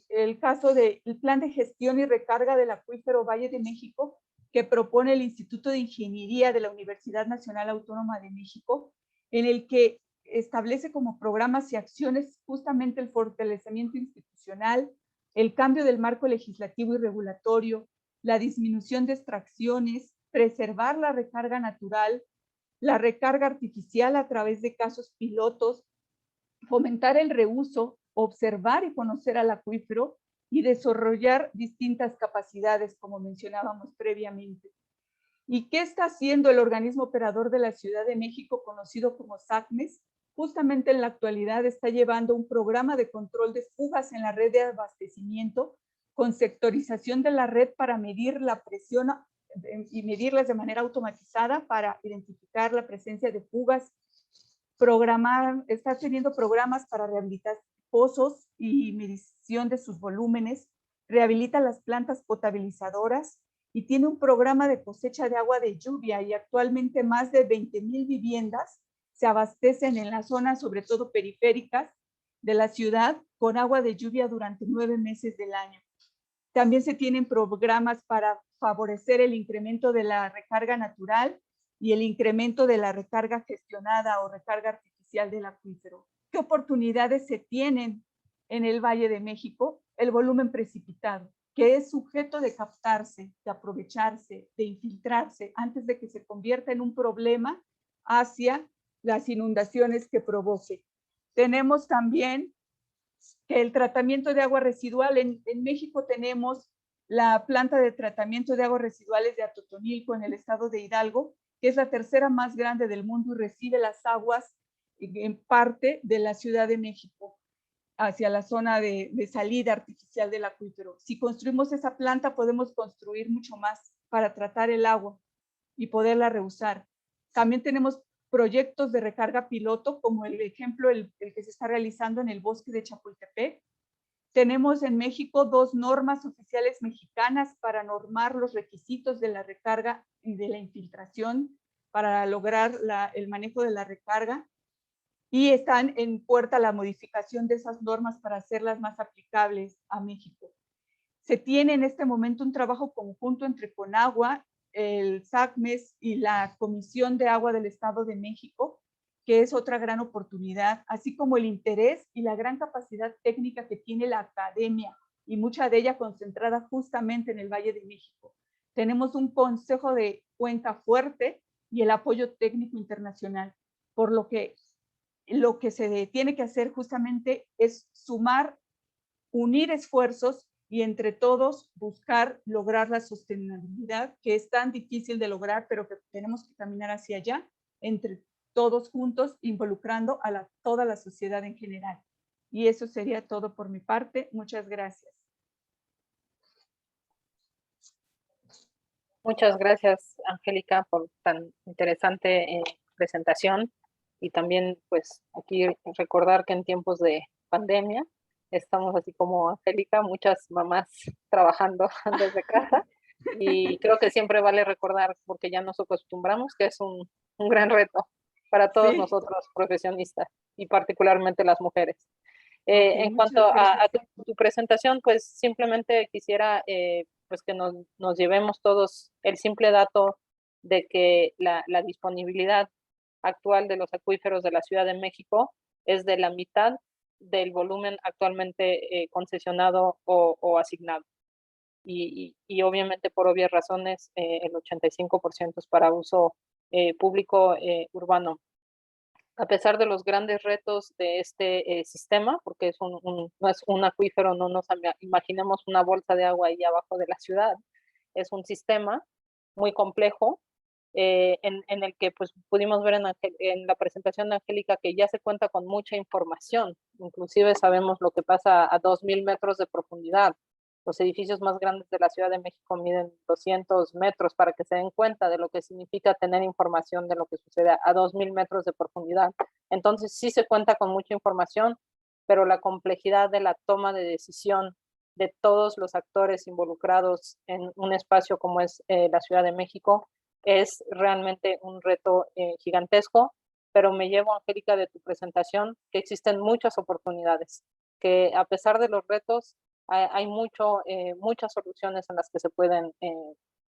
Speaker 5: el caso del Plan de Gestión y Recarga del Acuífero Valle de México, que propone el Instituto de Ingeniería de la Universidad Nacional Autónoma de México, en el que establece como programas y acciones justamente el fortalecimiento institucional, el cambio del marco legislativo y regulatorio, la disminución de extracciones, preservar la recarga natural, la recarga artificial a través de casos pilotos, fomentar el reuso, observar y conocer al acuífero y desarrollar distintas capacidades, como mencionábamos previamente. ¿Y qué está haciendo el organismo operador de la Ciudad de México, conocido como SACMES? Justamente en la actualidad está llevando un programa de control de fugas en la red de abastecimiento, con sectorización de la red para medir la presión y medirlas de manera automatizada para identificar la presencia de fugas. Está teniendo programas para rehabilitar pozos y medición de sus volúmenes, rehabilita las plantas potabilizadoras y tiene un programa de cosecha de agua de lluvia, y actualmente más de 20,000 viviendas se abastecen en las zonas, sobre todo periféricas de la ciudad, con agua de lluvia durante 9 meses del año. También se tienen programas para favorecer el incremento de la recarga natural y el incremento de la recarga gestionada o recarga artificial del acuífero. ¿Qué oportunidades se tienen en el Valle de México? El volumen precipitado, que es sujeto de captarse, de aprovecharse, de infiltrarse, antes de que se convierta en un problema hacia las inundaciones que provoque. Tenemos también que el tratamiento de agua residual. En México tenemos la planta de tratamiento de aguas residuales de Atotonilco en el estado de Hidalgo, que es la tercera más grande del mundo y recibe las aguas en parte de la Ciudad de México hacia la zona de salida artificial del acuífero. Si construimos esa planta, podemos construir mucho más para tratar el agua y poderla reusar. También tenemos proyectos de recarga piloto, como el ejemplo, el que se está realizando en el bosque de Chapultepec. Tenemos en México 2 normas oficiales mexicanas para normar los requisitos de la recarga y de la infiltración para lograr el manejo de la recarga, y están en puerta la modificación de esas normas para hacerlas más aplicables a México. Se tiene en este momento un trabajo conjunto entre Conagua, el SACMES y la Comisión de Agua del Estado de México, que es otra gran oportunidad, así como el interés y la gran capacidad técnica que tiene la academia, y mucha de ella concentrada justamente en el Valle de México. Tenemos un consejo de cuenca fuerte y el apoyo técnico internacional, por lo que se tiene que hacer justamente es sumar, unir esfuerzos y entre todos buscar lograr la sostenibilidad, que es tan difícil de lograr, pero que tenemos que caminar hacia allá, entre todos juntos, involucrando a toda la sociedad en general. Y eso sería todo por mi parte. Muchas gracias.
Speaker 3: Muchas gracias, Angélica, por tan interesante presentación. Y también, pues, aquí recordar que en tiempos de pandemia estamos así como Angélica, muchas mamás trabajando desde casa. Y creo que siempre vale recordar, porque ya nos acostumbramos, que es un gran reto para todos nosotros profesionistas y particularmente las mujeres. En cuanto a tu presentación, pues simplemente quisiera pues que nos llevemos todos el simple dato de que la disponibilidad actual de los acuíferos de la Ciudad de México es de la mitad del volumen actualmente concesionado o asignado. Y obviamente por obvias razones el 85% es para uso público urbano. A pesar de los grandes retos de este sistema, porque no es un acuífero, no nos imaginemos una bolsa de agua ahí abajo de la ciudad, es un sistema muy complejo en el que pues, pudimos ver en la presentación de Angélica que ya se cuenta con mucha información, inclusive sabemos lo que pasa a 2.000 metros de profundidad. Los edificios más grandes de la Ciudad de México miden 200 metros para que se den cuenta de lo que significa tener información de lo que sucede a 2.000 metros de profundidad. Entonces sí se cuenta con mucha información, pero la complejidad de la toma de decisión de todos los actores involucrados en un espacio como es la Ciudad de México es realmente un reto gigantesco, pero me llevo, Angélica, de tu presentación que existen muchas oportunidades, que a pesar de los retos hay muchas soluciones en las que se pueden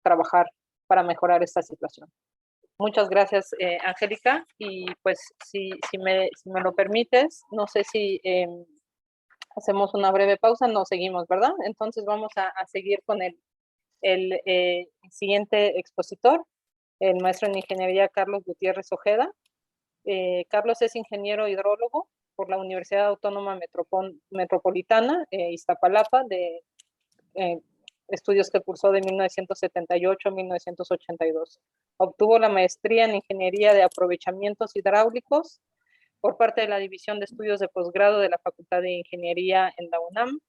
Speaker 3: trabajar para mejorar esta situación. Muchas gracias, Angélica, y pues si me lo permites, no sé si hacemos una breve pausa, no seguimos, ¿verdad? Entonces vamos a seguir con el siguiente expositor, el maestro en ingeniería Carlos Gutiérrez Ojeda. Carlos es ingeniero hidrólogo por la Universidad Autónoma Metropolitana, Iztapalapa, de estudios que cursó de 1978 a 1982. Obtuvo la maestría en Ingeniería de Aprovechamientos Hidráulicos por parte de la División de Estudios de Posgrado de la Facultad de Ingeniería en la UNAM,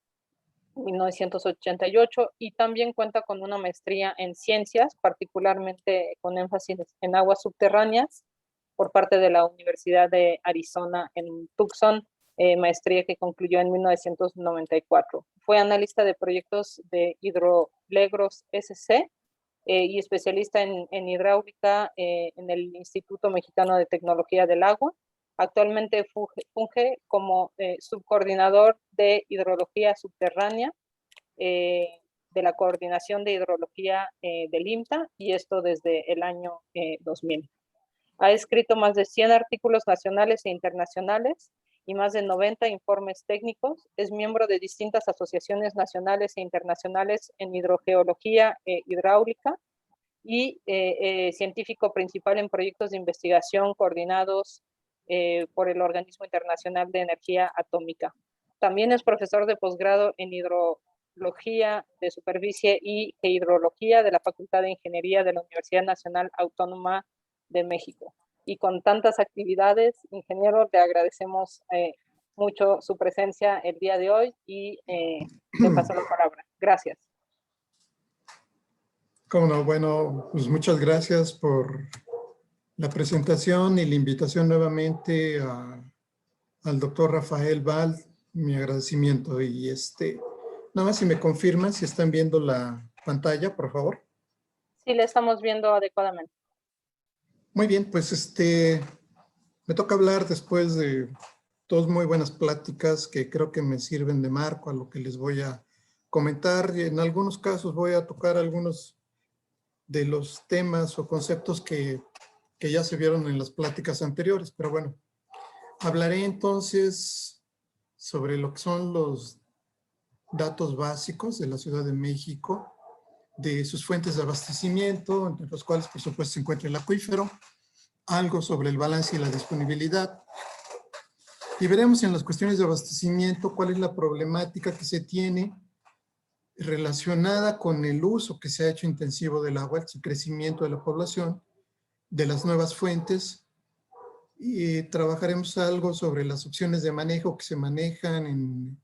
Speaker 3: 1988, y también cuenta con una maestría en Ciencias, particularmente con énfasis en aguas subterráneas, por parte de la Universidad de Arizona en Tucson, maestría que concluyó en 1994. Fue analista de proyectos de Hidrolegros SC y especialista en hidráulica en el Instituto Mexicano de Tecnología del Agua. Actualmente funge como subcoordinador de hidrología subterránea de la Coordinación de Hidrología del IMTA, y esto desde el año 2000. Ha escrito más de 100 artículos nacionales e internacionales y más de 90 informes técnicos. Es miembro de distintas asociaciones nacionales e internacionales en hidrogeología hidráulica y científico principal en proyectos de investigación coordinados por el Organismo Internacional de Energía Atómica. También es profesor de posgrado en hidrología de superficie y hidrología de la Facultad de Ingeniería de la Universidad Nacional Autónoma de México. Y con tantas actividades, ingeniero, le agradecemos mucho su presencia el día de hoy y le paso la palabra. Gracias.
Speaker 6: Cómo no, bueno, pues muchas gracias por la presentación y la invitación nuevamente al doctor Rafael Val, mi agradecimiento. Y nada más si me confirman si están viendo la pantalla, por favor.
Speaker 3: Sí, le estamos viendo adecuadamente.
Speaker 6: Muy bien, pues me toca hablar después de dos muy buenas pláticas que creo que me sirven de marco a lo que les voy a comentar. Y en algunos casos voy a tocar algunos de los temas o conceptos que ya se vieron en las pláticas anteriores, pero bueno, hablaré entonces sobre lo que son los datos básicos de la Ciudad de México, de sus fuentes de abastecimiento, entre los cuales por supuesto se encuentra el acuífero, algo sobre el balance y la disponibilidad. Y veremos en las cuestiones de abastecimiento cuál es la problemática que se tiene relacionada con el uso que se ha hecho intensivo del agua, el crecimiento de la población, de las nuevas fuentes, y trabajaremos algo sobre las opciones de manejo que se manejan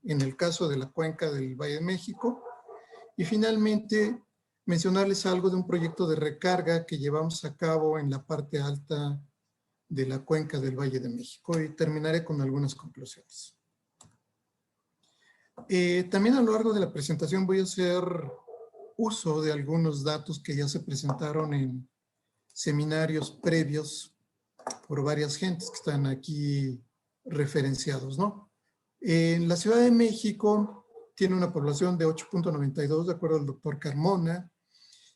Speaker 6: en el caso de la cuenca del Valle de México, y finalmente mencionarles algo de un proyecto de recarga que llevamos a cabo en la parte alta de la cuenca del Valle de México, y terminaré con algunas conclusiones. También a lo largo de la presentación voy a hacer uso de algunos datos que ya se presentaron en seminarios previos por varias gentes que están aquí referenciados, ¿no? En la Ciudad de México tiene una población de 8.92, de acuerdo al doctor Carmona.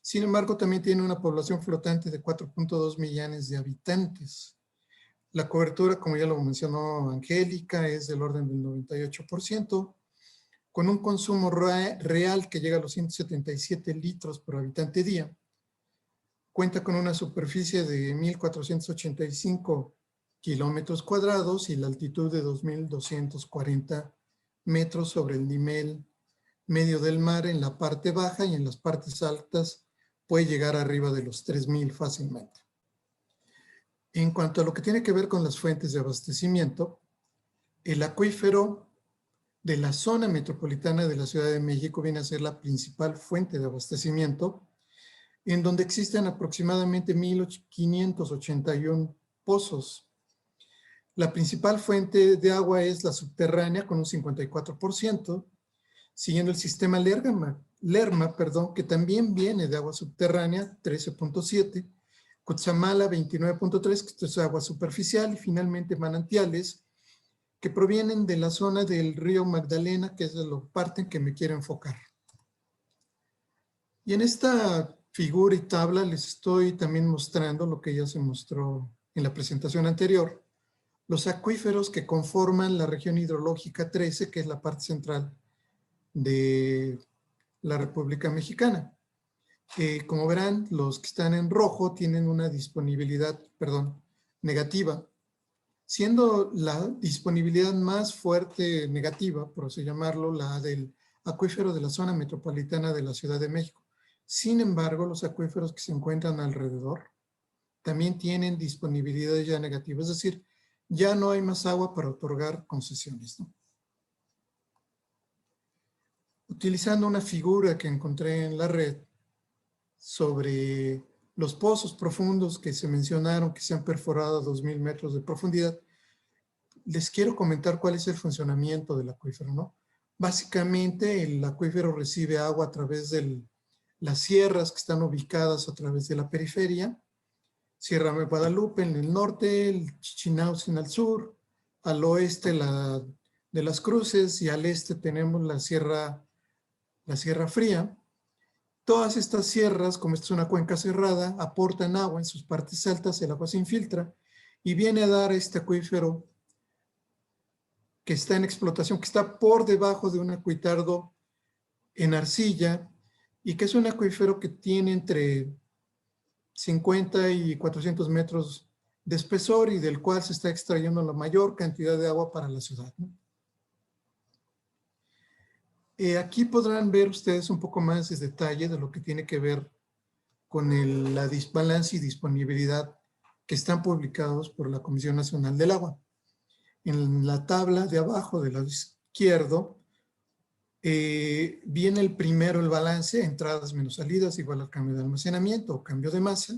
Speaker 6: Sin embargo, también tiene una población flotante de 4.2 millones de habitantes. La cobertura, como ya lo mencionó Angélica, es del orden del 98%, con un consumo real que llega a los 177 litros por habitante día. Cuenta con una superficie de 1.485 kilómetros cuadrados y la altitud de 2.240 metros sobre el nivel medio del mar en la parte baja, y en las partes altas puede llegar arriba de los 3.000 fácilmente. En cuanto a lo que tiene que ver con las fuentes de abastecimiento, el acuífero de la zona metropolitana de la Ciudad de México viene a ser la principal fuente de abastecimiento, en donde existen aproximadamente 1.581 pozos. La principal fuente de agua es la subterránea, con un 54%, siguiendo el sistema Lerma, que también viene de agua subterránea, 13.7%, Cutzamala, 29.3%, que esto es agua superficial, y finalmente manantiales, que provienen de la zona del río Magdalena, que es de la parte en que me quiero enfocar. Y en esta figura y tabla les estoy también mostrando lo que ya se mostró en la presentación anterior, los acuíferos que conforman la región hidrológica 13, que es la parte central de la República Mexicana. Como verán, los que están en rojo tienen una disponibilidad, negativa, siendo la disponibilidad más fuerte negativa, por así llamarlo, la del acuífero de la zona metropolitana de la Ciudad de México. Sin embargo, los acuíferos que se encuentran alrededor también tienen disponibilidad ya negativa, es decir, ya no hay más agua para otorgar concesiones, ¿no? Utilizando una figura que encontré en la red sobre los pozos profundos que se mencionaron, que se han perforado a 2.000 metros de profundidad, les quiero comentar cuál es el funcionamiento del acuífero, ¿no? Básicamente, el acuífero recibe agua a través de las sierras que están ubicadas a través de la periferia, Sierra de Guadalupe en el norte, el Chichinautzin al sur, al oeste de las Cruces, y al este tenemos la Sierra Fría. Todas estas sierras, como esta es una cuenca cerrada, aportan agua en sus partes altas, el agua se infiltra y viene a dar este acuífero que está en explotación, que está por debajo de un acuitardo en arcilla, y que es un acuífero que tiene entre 50 y 400 metros de espesor, y del cual se está extrayendo la mayor cantidad de agua para la ciudad, ¿no? Aquí podrán ver ustedes un poco más de detalle de lo que tiene que ver con la balance y disponibilidad que están publicados por la Comisión Nacional del Agua. En la tabla de abajo del lado izquierdo viene el primero, el balance, entradas menos salidas igual al cambio de almacenamiento o cambio de masa.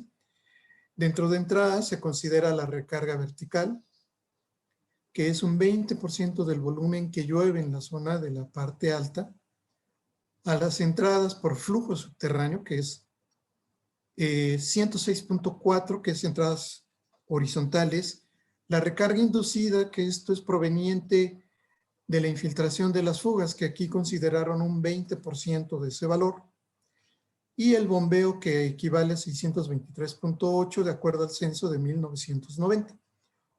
Speaker 6: Dentro de entradas se considera la recarga vertical, que es un 20% del volumen que llueve en la zona de la parte alta, a las entradas por flujo subterráneo, que es 106.4, que es entradas horizontales, la recarga inducida, que esto es proveniente de la infiltración de las fugas, que aquí consideraron un 20% de ese valor, y el bombeo, que equivale a 623.8 de acuerdo al censo de 1990.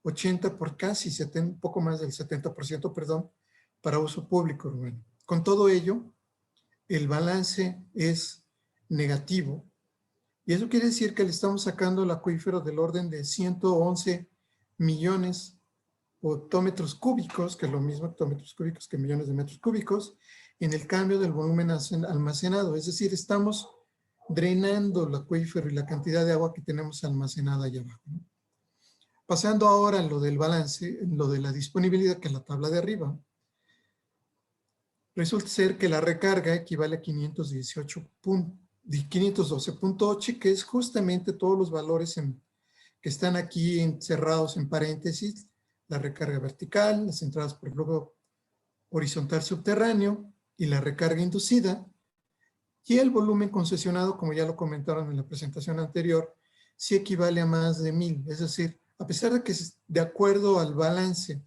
Speaker 6: 80 por casi, un poco más del 70%, perdón, para uso público urbano. Con todo ello, el balance es negativo, y eso quiere decir que le estamos sacando el acuífero del orden de 111 millones de hectómetros cúbicos, que es lo mismo hectómetros cúbicos que millones de metros cúbicos, en el cambio del volumen almacenado. Es decir, estamos drenando el acuífero y la cantidad de agua que tenemos almacenada allá abajo, ¿no? Pasando ahora en lo del balance, en lo de la disponibilidad, que es la tabla de arriba, resulta ser que la recarga equivale a 512.8, que es justamente todos los valores que están aquí encerrados en paréntesis: la recarga vertical, las entradas por flujo horizontal subterráneo y la recarga inducida. Y el volumen concesionado, como ya lo comentaron en la presentación anterior, sí equivale a más de 1000. Es decir, a pesar de que de acuerdo al balance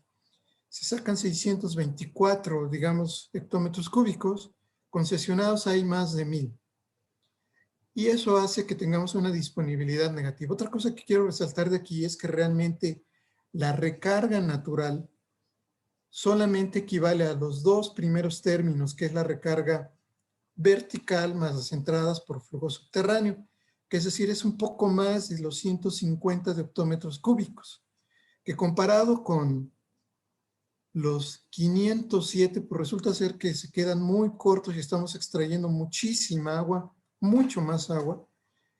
Speaker 6: se sacan 624, digamos, hectómetros cúbicos, concesionados hay más de 1000. Y eso hace que tengamos una disponibilidad negativa. Otra cosa que quiero resaltar de aquí es que realmente la recarga natural solamente equivale a los dos primeros términos, que es la recarga vertical más las entradas por flujo subterráneo, que es decir, es un poco más de los 150 de hectómetros cúbicos, que comparado con los 507, pues resulta ser que se quedan muy cortos y estamos extrayendo muchísima agua, mucho más agua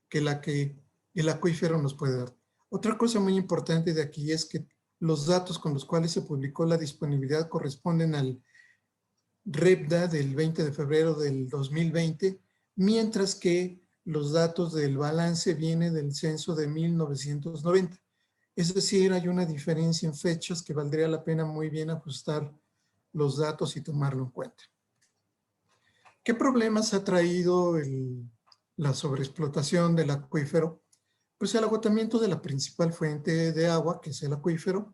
Speaker 6: que la que el acuífero nos puede dar. Otra cosa muy importante de aquí es que los datos con los cuales se publicó la disponibilidad corresponden al REPDA del 20 de febrero del 2020, mientras que los datos del balance vienen del censo de 1990. Es decir, hay una diferencia en fechas que valdría la pena muy bien ajustar los datos y tomarlo en cuenta. ¿Qué problemas ha traído la sobreexplotación del acuífero? Pues el agotamiento de la principal fuente de agua, que es el acuífero,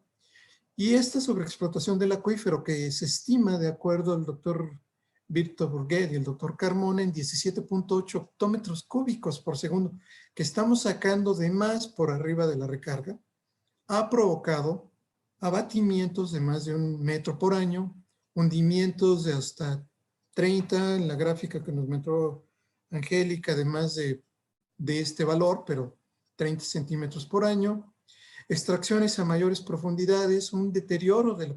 Speaker 6: y esta sobreexplotación del acuífero, que se estima, de acuerdo al doctor Víctor Burguet y el doctor Carmona, en 17.8 hectómetros cúbicos por segundo, que estamos sacando de más por arriba de la recarga, ha provocado abatimientos de más de 1 metro por año, hundimientos de hasta 30, en la gráfica que nos mostró Angélica, de más de este valor, pero 30 centímetros por año, extracciones a mayores profundidades, un deterioro de la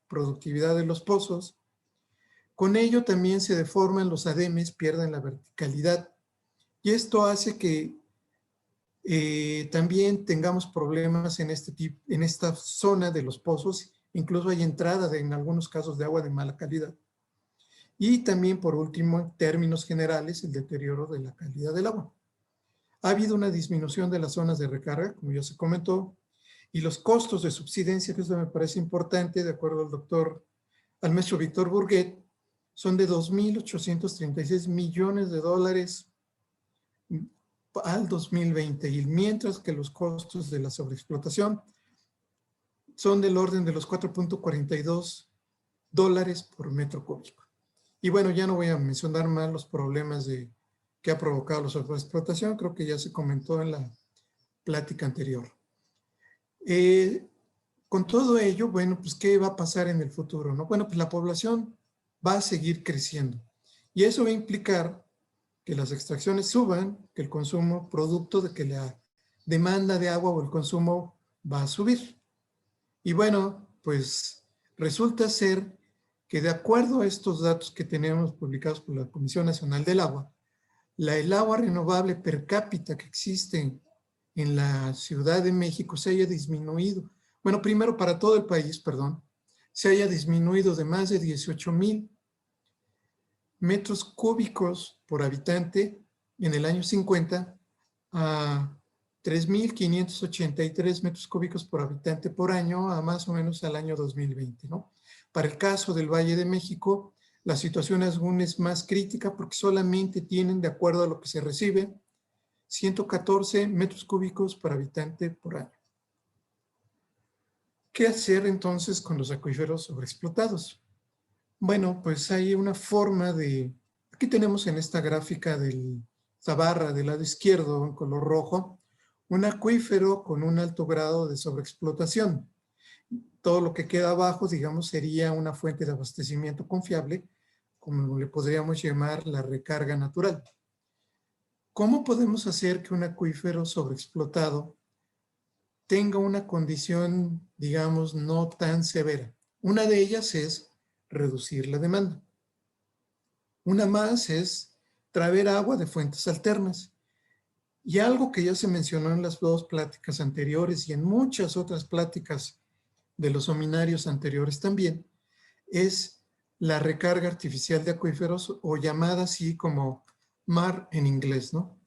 Speaker 6: productividad de los pozos. Con ello también se deforman los ademes, pierden la verticalidad, y esto hace que también tengamos problemas en esta zona de los pozos. Incluso hay entrada en algunos casos de agua de mala calidad. Y también, por último, en términos generales, el deterioro de la calidad del agua. Ha habido una disminución de las zonas de recarga, como ya se comentó, y los costos de subsidencia, que eso me parece importante, de acuerdo al maestro Víctor Burguet, son de 2.836 millones de dólares al 2020, y mientras que los costos de la sobreexplotación son del orden de los 4.42 dólares por metro cúbico. Y bueno, ya no voy a mencionar más los problemas que ha provocado la sobreexplotación, creo que ya se comentó en la plática anterior. Con todo ello, bueno, pues ¿qué va a pasar en el futuro, no? Bueno, pues la población va a seguir creciendo, y eso va a implicar que las extracciones suban, que el consumo, producto de que la demanda de agua o el consumo va a subir. Y bueno, pues resulta ser que, de acuerdo a estos datos que tenemos publicados por la Comisión Nacional del Agua, el agua renovable per cápita que existe en la Ciudad de México se haya disminuido. Bueno, primero para todo el país, perdón, se haya disminuido de más de 18,000 metros cúbicos por habitante en el año 50 a 3.583 metros cúbicos por habitante por año a más o menos al año 2020, ¿no? Para el caso del Valle de México, la situación aún es más crítica porque solamente tienen, de acuerdo a lo que se recibe, 114 metros cúbicos por habitante por año. ¿Qué hacer entonces con los acuíferos sobreexplotados? Bueno, pues hay una forma de... Aquí tenemos en esta gráfica de esta barra del lado izquierdo en color rojo, un acuífero con un alto grado de sobreexplotación. Todo lo que queda abajo, digamos, sería una fuente de abastecimiento confiable, como le podríamos llamar la recarga natural. ¿Cómo podemos hacer que un acuífero sobreexplotado tenga una condición, digamos, no tan severa? Una de ellas es reducir la demanda. Una más es traer agua de fuentes alternas. Y algo que ya se mencionó en las dos pláticas anteriores y en muchas otras pláticas de los seminarios anteriores también, es la recarga artificial de acuíferos, o llamada así como MAR en inglés, ¿no?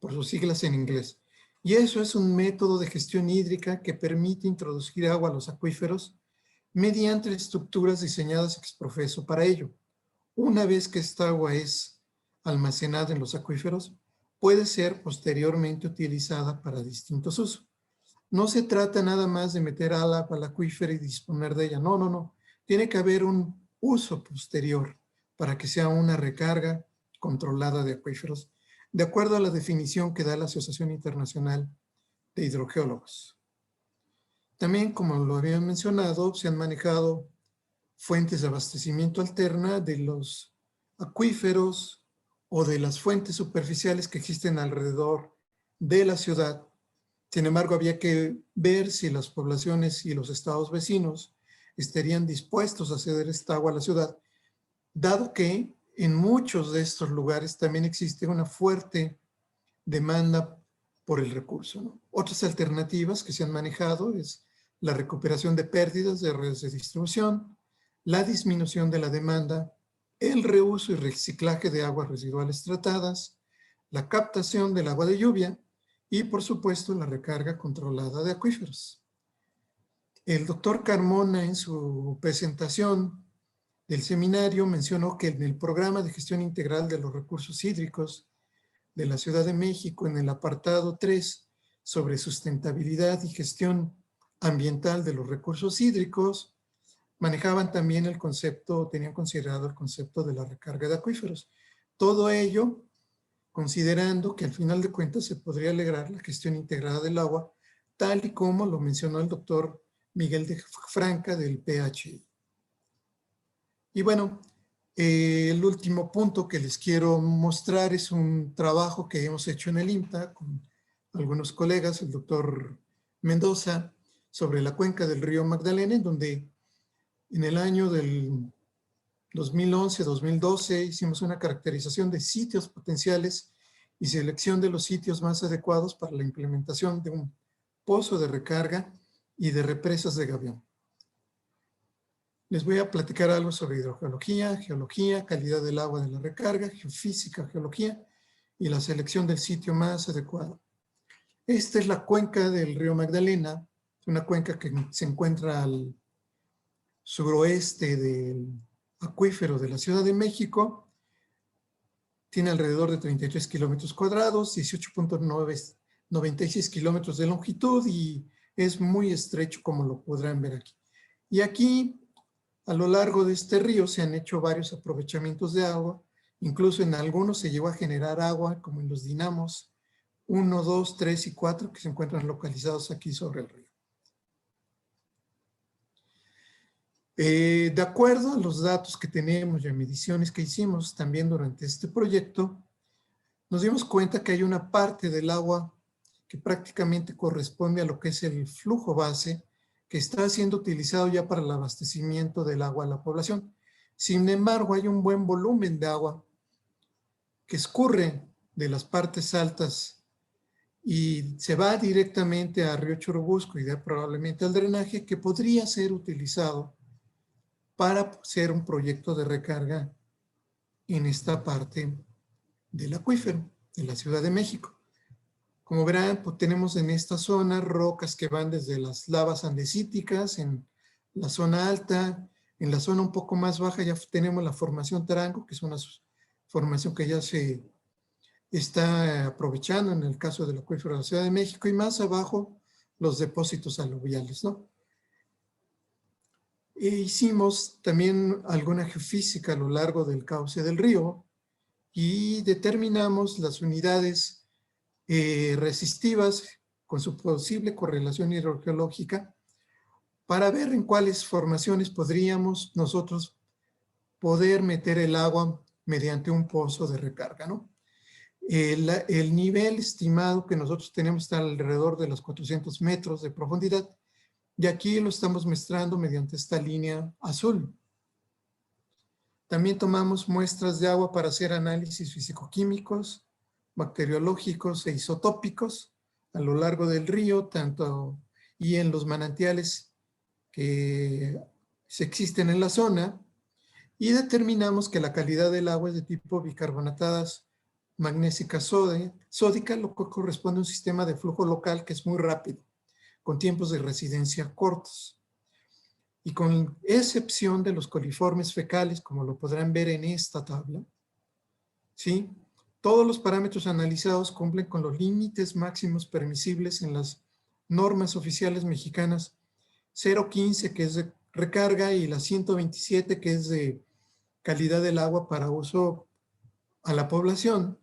Speaker 6: Por sus siglas en inglés. Y eso es un método de gestión hídrica que permite introducir agua a los acuíferos mediante estructuras diseñadas ex profeso para ello. Una vez que esta agua es almacenada en los acuíferos, puede ser posteriormente utilizada para distintos usos. No se trata nada más de meter agua al acuífero y disponer de ella. No, no, no. Tiene que haber un uso posterior para que sea una recarga controlada de acuíferos, de acuerdo a la definición que da la Asociación Internacional de Hidrogeólogos. También, como lo había mencionado, se han manejado fuentes de abastecimiento alterna de los acuíferos o de las fuentes superficiales que existen alrededor de la ciudad. Sin embargo, había que ver si las poblaciones y los estados vecinos estarían dispuestos a ceder esta agua a la ciudad, dado que en muchos de estos lugares también existe una fuerte demanda por el recurso, ¿no? Otras alternativas que se han manejado es la recuperación de pérdidas de redes de distribución, la disminución de la demanda, el reuso y reciclaje de aguas residuales tratadas, la captación del agua de lluvia y, por supuesto, la recarga controlada de acuíferos. El doctor Carmona, en su presentación del seminario, mencionó que en el programa de gestión integral de los recursos hídricos de la Ciudad de México, en el apartado 3 sobre sustentabilidad y gestión ambiental de los recursos hídricos, manejaban también el concepto, tenían considerado el concepto de la recarga de acuíferos. Todo ello considerando que al final de cuentas se podría lograr la gestión integrada del agua, tal y como lo mencionó el doctor Miguel de Franca del PHI. Y bueno, el último punto que les quiero mostrar es un trabajo que hemos hecho en el IMTA con algunos colegas, el doctor Mendoza, sobre la cuenca del río Magdalena, en donde en el año del 2011-2012 hicimos una caracterización de sitios potenciales y selección de los sitios más adecuados para la implementación de un pozo de recarga y de represas de gavión. Les voy a platicar algo sobre hidrogeología, geología, calidad del agua de la recarga, geofísica, geología y la selección del sitio más adecuado. Esta es la cuenca del río Magdalena, una cuenca que se encuentra al suroeste del acuífero de la Ciudad de México. Tiene alrededor de 33 kilómetros cuadrados, 18.96 kilómetros de longitud y es muy estrecho, como lo podrán ver aquí. Y aquí, a lo largo de este río, se han hecho varios aprovechamientos de agua. Incluso en algunos se llegó a generar agua, como en los dinamos 1, 2, 3 y 4, que se encuentran localizados aquí sobre el río. De acuerdo a los datos que tenemos y a mediciones que hicimos también durante este proyecto, nos dimos cuenta que hay una parte del agua que prácticamente corresponde a lo que es el flujo base, que está siendo utilizado ya para el abastecimiento del agua a la población. Sin embargo, hay un buen volumen de agua que escurre de las partes altas y se va directamente a Río Churubusco y probablemente al drenaje, que podría ser utilizado para hacer un proyecto de recarga en esta parte del acuífero de la Ciudad de México. Como verán, pues tenemos en esta zona rocas que van desde las lavas andesíticas en la zona alta. En la zona un poco más baja ya tenemos la formación Tarango, que es una formación que ya se está aprovechando en el caso del acuífero de la Ciudad de México, y más abajo los depósitos aluviales, ¿no? Hicimos también alguna geofísica a lo largo del cauce del río y determinamos las unidades resistivas con su posible correlación hidrogeológica para ver en cuáles formaciones podríamos nosotros poder meter el agua mediante un pozo de recarga, ¿no? El nivel estimado que nosotros tenemos está alrededor de los 400 metros de profundidad y aquí lo estamos mostrando mediante esta línea azul. También tomamos muestras de agua para hacer análisis físico-químicos, bacteriológicos e isotópicos a lo largo del río, tanto y en los manantiales que existen en la zona, y determinamos que la calidad del agua es de tipo bicarbonatadas magnésica sódica, lo que corresponde a un sistema de flujo local que es muy rápido, con tiempos de residencia cortos. Y con excepción de los coliformes fecales, como lo podrán ver en esta tabla, ¿sí? Todos los parámetros analizados cumplen con los límites máximos permisibles en las normas oficiales mexicanas 015, que es de recarga, y la 127, que es de calidad del agua para uso a la población.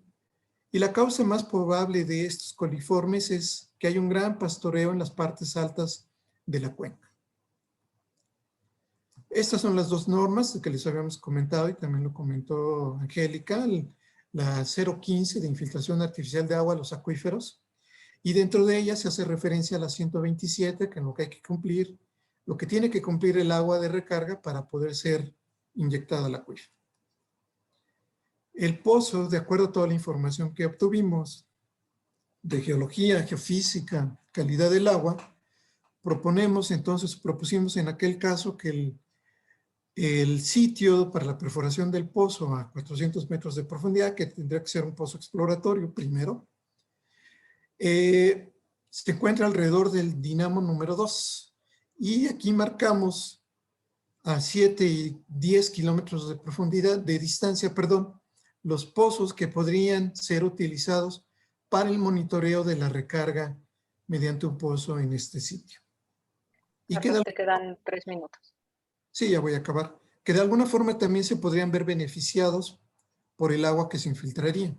Speaker 6: Y la causa más probable de estos coliformes es que hay un gran pastoreo en las partes altas de la cuenca. Estas son las dos normas que les habíamos comentado y también lo comentó Angélica, la 015 de infiltración artificial de agua a los acuíferos, y dentro de ella se hace referencia a la 127, que es lo que hay que cumplir, lo que tiene que cumplir el agua de recarga para poder ser inyectada al acuífero. El pozo, de acuerdo a toda la información que obtuvimos de geología, geofísica, calidad del agua, propusimos en aquel caso que el sitio para la perforación del pozo a 400 metros de profundidad, que tendría que ser un pozo exploratorio primero, se encuentra alrededor del dinamo número 2. Y aquí marcamos a 7 y 10 kilómetros de profundidad, de distancia, perdón, los pozos que podrían ser utilizados para el monitoreo de la recarga mediante un pozo en este sitio. Y
Speaker 3: te quedan 3 minutos.
Speaker 6: Sí, ya voy a acabar. Que de alguna forma también se podrían ver beneficiados por el agua que se infiltraría.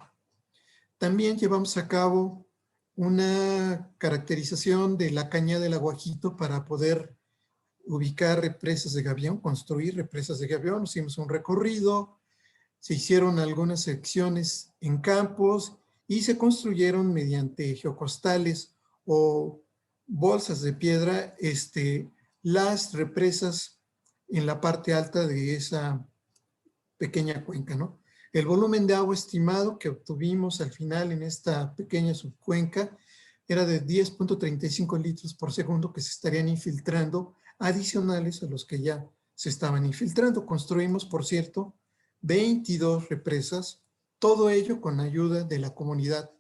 Speaker 6: También llevamos a cabo una caracterización de la cañada del Aguajito para poder ubicar represas de gavión, construir represas de gavión. Hicimos un recorrido, se hicieron algunas secciones en campos y se construyeron mediante geocostales o bolsas de piedra las represas en la parte alta de esa pequeña cuenca, ¿no? El volumen de agua estimado que obtuvimos al final en esta pequeña subcuenca era de 10.35 litros por segundo que se estarían infiltrando, adicionales a los que ya se estaban infiltrando. Construimos, por cierto, 22 represas, todo ello con ayuda de la comunidad,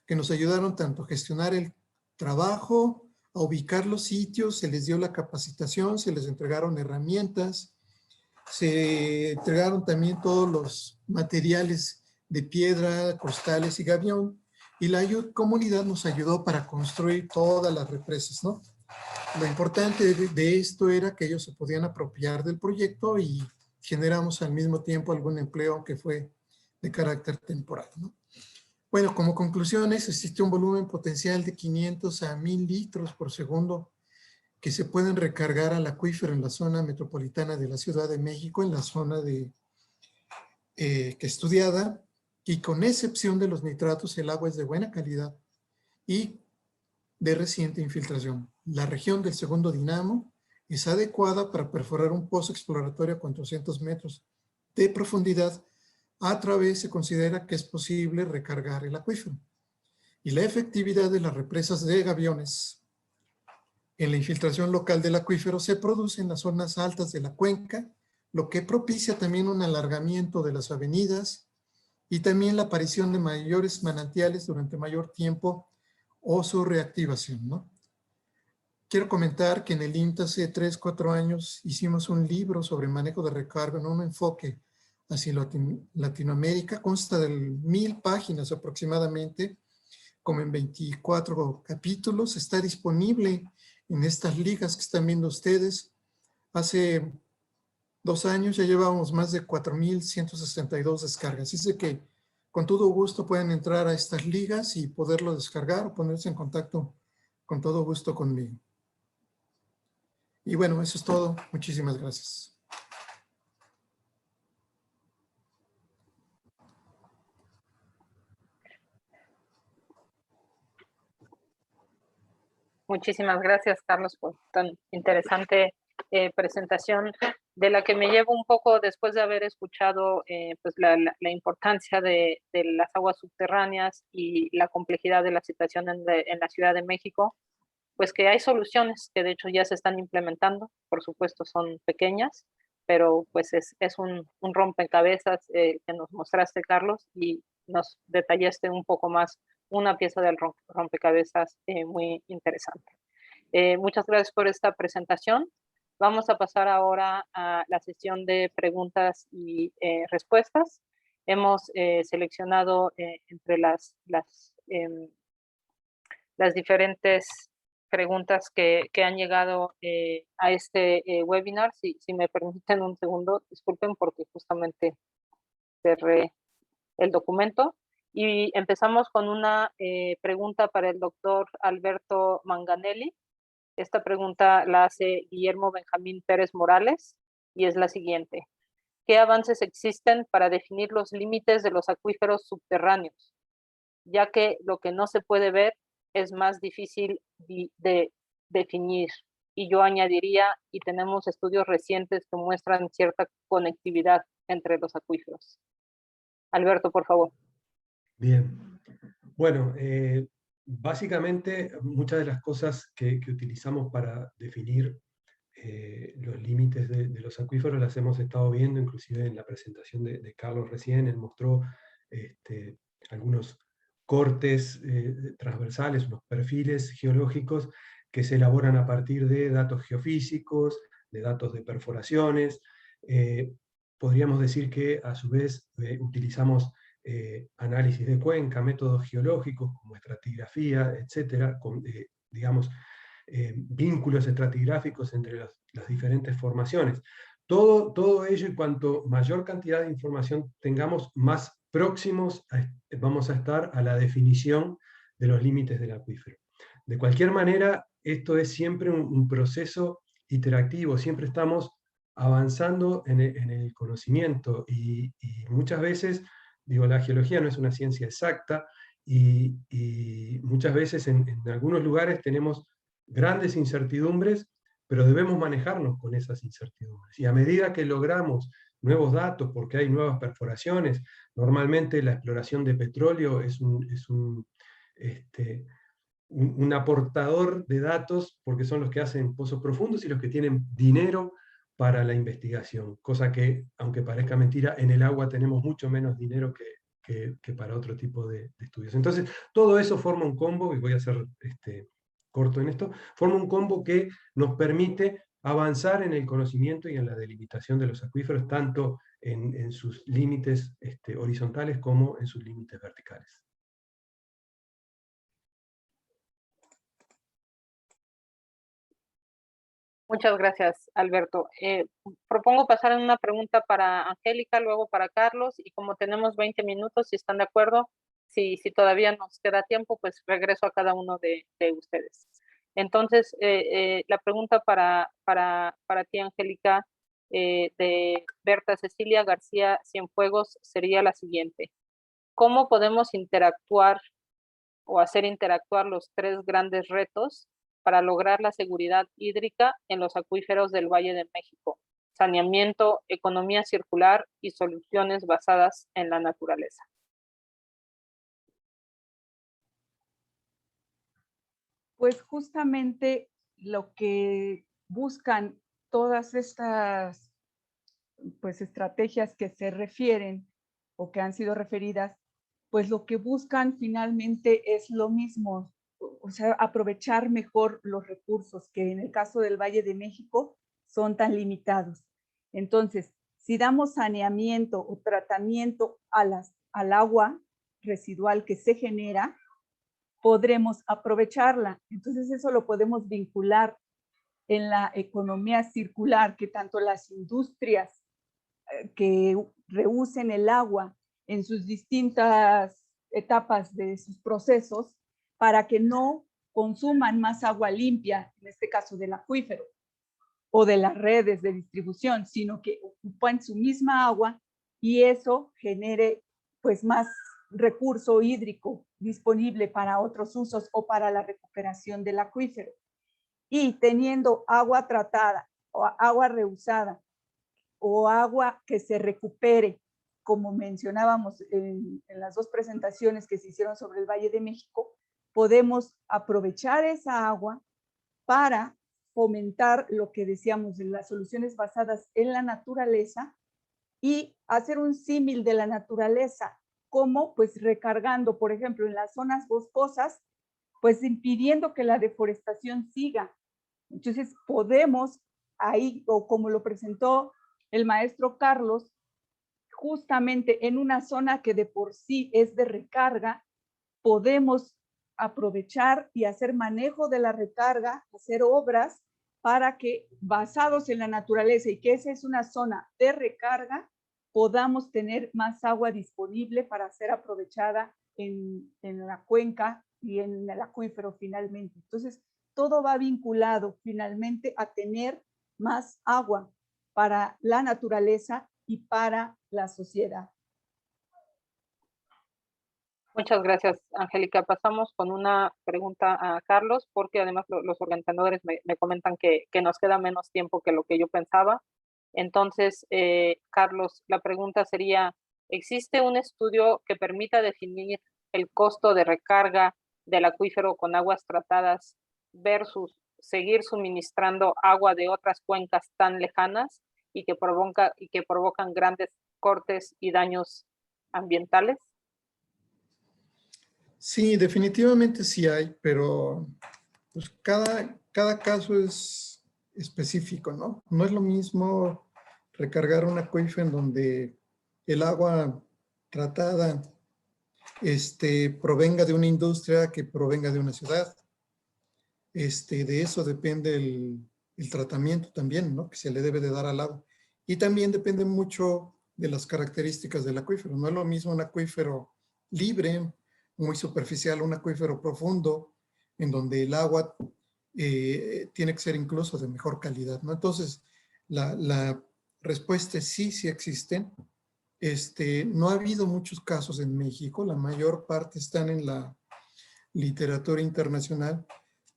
Speaker 6: que nos ayudaron tanto a gestionar el trabajo, a ubicar los sitios, se les dio la capacitación, se les entregaron herramientas, se entregaron también todos los materiales de piedra, costales y gavión, y la comunidad nos ayudó para construir todas las represas, ¿no? Lo importante de esto era que ellos se podían apropiar del proyecto y generamos al mismo tiempo algún empleo que fue de carácter temporal, ¿no? Bueno, como conclusiones, existe un volumen potencial de 500 a 1000 litros por segundo que se pueden recargar al acuífero en la zona metropolitana de la Ciudad de México, en la zona que estudiada, y con excepción de los nitratos, el agua es de buena calidad y de reciente infiltración. La región del segundo dinamo es adecuada para perforar un pozo exploratorio a 400 metros de profundidad. A través se considera que es posible recargar el acuífero. Y la efectividad de las represas de gaviones en la infiltración local del acuífero se produce en las zonas altas de la cuenca, lo que propicia también un alargamiento de las avenidas y también la aparición de mayores manantiales durante mayor tiempo o su reactivación, ¿no? Quiero comentar que en el INTA hace 3-4 años hicimos un libro sobre manejo de recarga en un enfoque hacia Latinoamérica. Consta de 1000 páginas aproximadamente, como en 24 capítulos. Está disponible en estas ligas que están viendo ustedes. Hace 2 años ya llevamos más de 4,162 descargas. Así que con todo gusto pueden entrar a estas ligas y poderlo descargar o ponerse en contacto con todo gusto conmigo. Y bueno, eso es todo. Muchísimas gracias.
Speaker 3: Muchísimas gracias, Carlos, por tan interesante presentación, de la que me llevo un poco después de haber escuchado pues la importancia de las aguas subterráneas y la complejidad de la situación en la Ciudad de México, pues que hay soluciones que de hecho ya se están implementando, por supuesto son pequeñas, pero pues es un rompecabezas que nos mostraste, Carlos, y nos detallaste un poco más una pieza del rompecabezas muy interesante. Muchas gracias por esta presentación. Vamos a pasar ahora a la sesión de preguntas y respuestas. Hemos seleccionado entre las diferentes preguntas que han llegado a este webinar. Si me permiten un segundo, disculpen porque justamente cerré el documento. Y empezamos con una pregunta para el doctor Alberto Manganelli. Esta pregunta la hace Guillermo Benjamín Pérez Morales y es la siguiente. ¿Qué avances existen para definir los límites de los acuíferos subterráneos? Ya que lo que no se puede ver es más difícil de definir. Y yo añadiría, y tenemos estudios recientes que muestran cierta conectividad entre los acuíferos. Alberto, por favor.
Speaker 4: Bien. Bueno, básicamente muchas de las cosas que utilizamos para definir los límites de los acuíferos las hemos estado viendo, inclusive en la presentación de Carlos recién. Él mostró algunos cortes transversales, unos perfiles geológicos que se elaboran a partir de datos geofísicos, de datos de perforaciones. Podríamos decir que a su vez utilizamos análisis de cuenca, métodos geológicos como estratigrafía, etcétera, con, digamos, vínculos estratigráficos entre las diferentes formaciones. Todo ello, y cuanto mayor cantidad de información tengamos, más próximos vamos a estar a la definición de los límites del acuífero. De cualquier manera, esto es siempre un proceso iterativo, siempre estamos avanzando en el conocimiento y muchas veces, digo, la geología no es una ciencia exacta y muchas veces en algunos lugares tenemos grandes incertidumbres, pero debemos manejarnos con esas incertidumbres. Y a medida que logramos nuevos datos, porque hay nuevas perforaciones, normalmente la exploración de petróleo es un aportador de datos, porque son los que hacen pozos profundos y los que tienen dinero para la investigación, cosa que, aunque parezca mentira, en el agua tenemos mucho menos dinero que para otro tipo de estudios. Entonces, todo eso forma un combo, y voy a ser corto en esto, forma un combo que nos permite avanzar en el conocimiento y en la delimitación de los acuíferos, tanto en sus límites horizontales como en sus límites verticales.
Speaker 3: Muchas gracias, Alberto. Propongo pasar en una pregunta para Angélica, luego para Carlos, y como tenemos 20 minutos, si están de acuerdo, si todavía nos queda tiempo, pues regreso a cada uno de ustedes. Entonces, la pregunta para ti, Angélica, de Berta Cecilia García Cienfuegos sería la siguiente. ¿Cómo podemos interactuar o hacer interactuar los 3 grandes retos para lograr la seguridad hídrica en los acuíferos del Valle de México? Saneamiento, economía circular y soluciones basadas en la naturaleza.
Speaker 5: Pues justamente lo que buscan todas estas pues, estrategias que se refieren o que han sido referidas, pues lo que buscan finalmente es lo mismo, o sea, aprovechar mejor los recursos que en el caso del Valle de México son tan limitados. Entonces, si damos saneamiento o tratamiento al agua residual que se genera, podremos aprovecharla. Entonces eso lo podemos vincular en la economía circular, que tanto las industrias que reusen el agua en sus distintas etapas de sus procesos para que no consuman más agua limpia, en este caso del acuífero o de las redes de distribución, sino que ocupan su misma agua y eso genere pues más recurso hídrico disponible para otros usos o para la recuperación del acuífero. Y teniendo agua tratada o agua reusada o agua que se recupere, como mencionábamos en las dos presentaciones que se hicieron sobre el Valle de México, podemos aprovechar esa agua para fomentar lo que decíamos de las soluciones basadas en la naturaleza y hacer un símil de la naturaleza, como pues recargando, por ejemplo, en las zonas boscosas, pues impidiendo que la deforestación siga. Entonces podemos ahí, o como lo presentó el maestro Carlos, justamente en una zona que de por sí es de recarga, podemos aprovechar y hacer manejo de la recarga, hacer obras para que, basados en la naturaleza y que esa es una zona de recarga, podamos tener más agua disponible para ser aprovechada en la cuenca y en el acuífero finalmente. Entonces, todo va vinculado finalmente a tener más agua para la naturaleza y para la sociedad.
Speaker 3: Muchas gracias, Angélica. Pasamos con una pregunta a Carlos, porque además los organizadores me comentan que nos queda menos tiempo que lo que yo pensaba. Entonces, Carlos, la pregunta sería, ¿existe un estudio que permita definir el costo de recarga del acuífero con aguas tratadas versus seguir suministrando agua de otras cuencas tan lejanas y que provocan grandes cortes y daños ambientales?
Speaker 6: Sí, definitivamente sí hay, pero pues cada caso es específico, ¿no? No es lo mismo recargar un acuífero en donde el agua tratada provenga de una industria que provenga de una ciudad. De eso depende el tratamiento también, ¿no? Que se le debe de dar al agua. Y también depende mucho de las características del acuífero. No es lo mismo un acuífero libre, muy superficial, un acuífero profundo, en donde el agua tiene que ser incluso de mejor calidad, ¿no? Entonces, la respuesta es sí, sí existen. No ha habido muchos casos en México, la mayor parte están en la literatura internacional,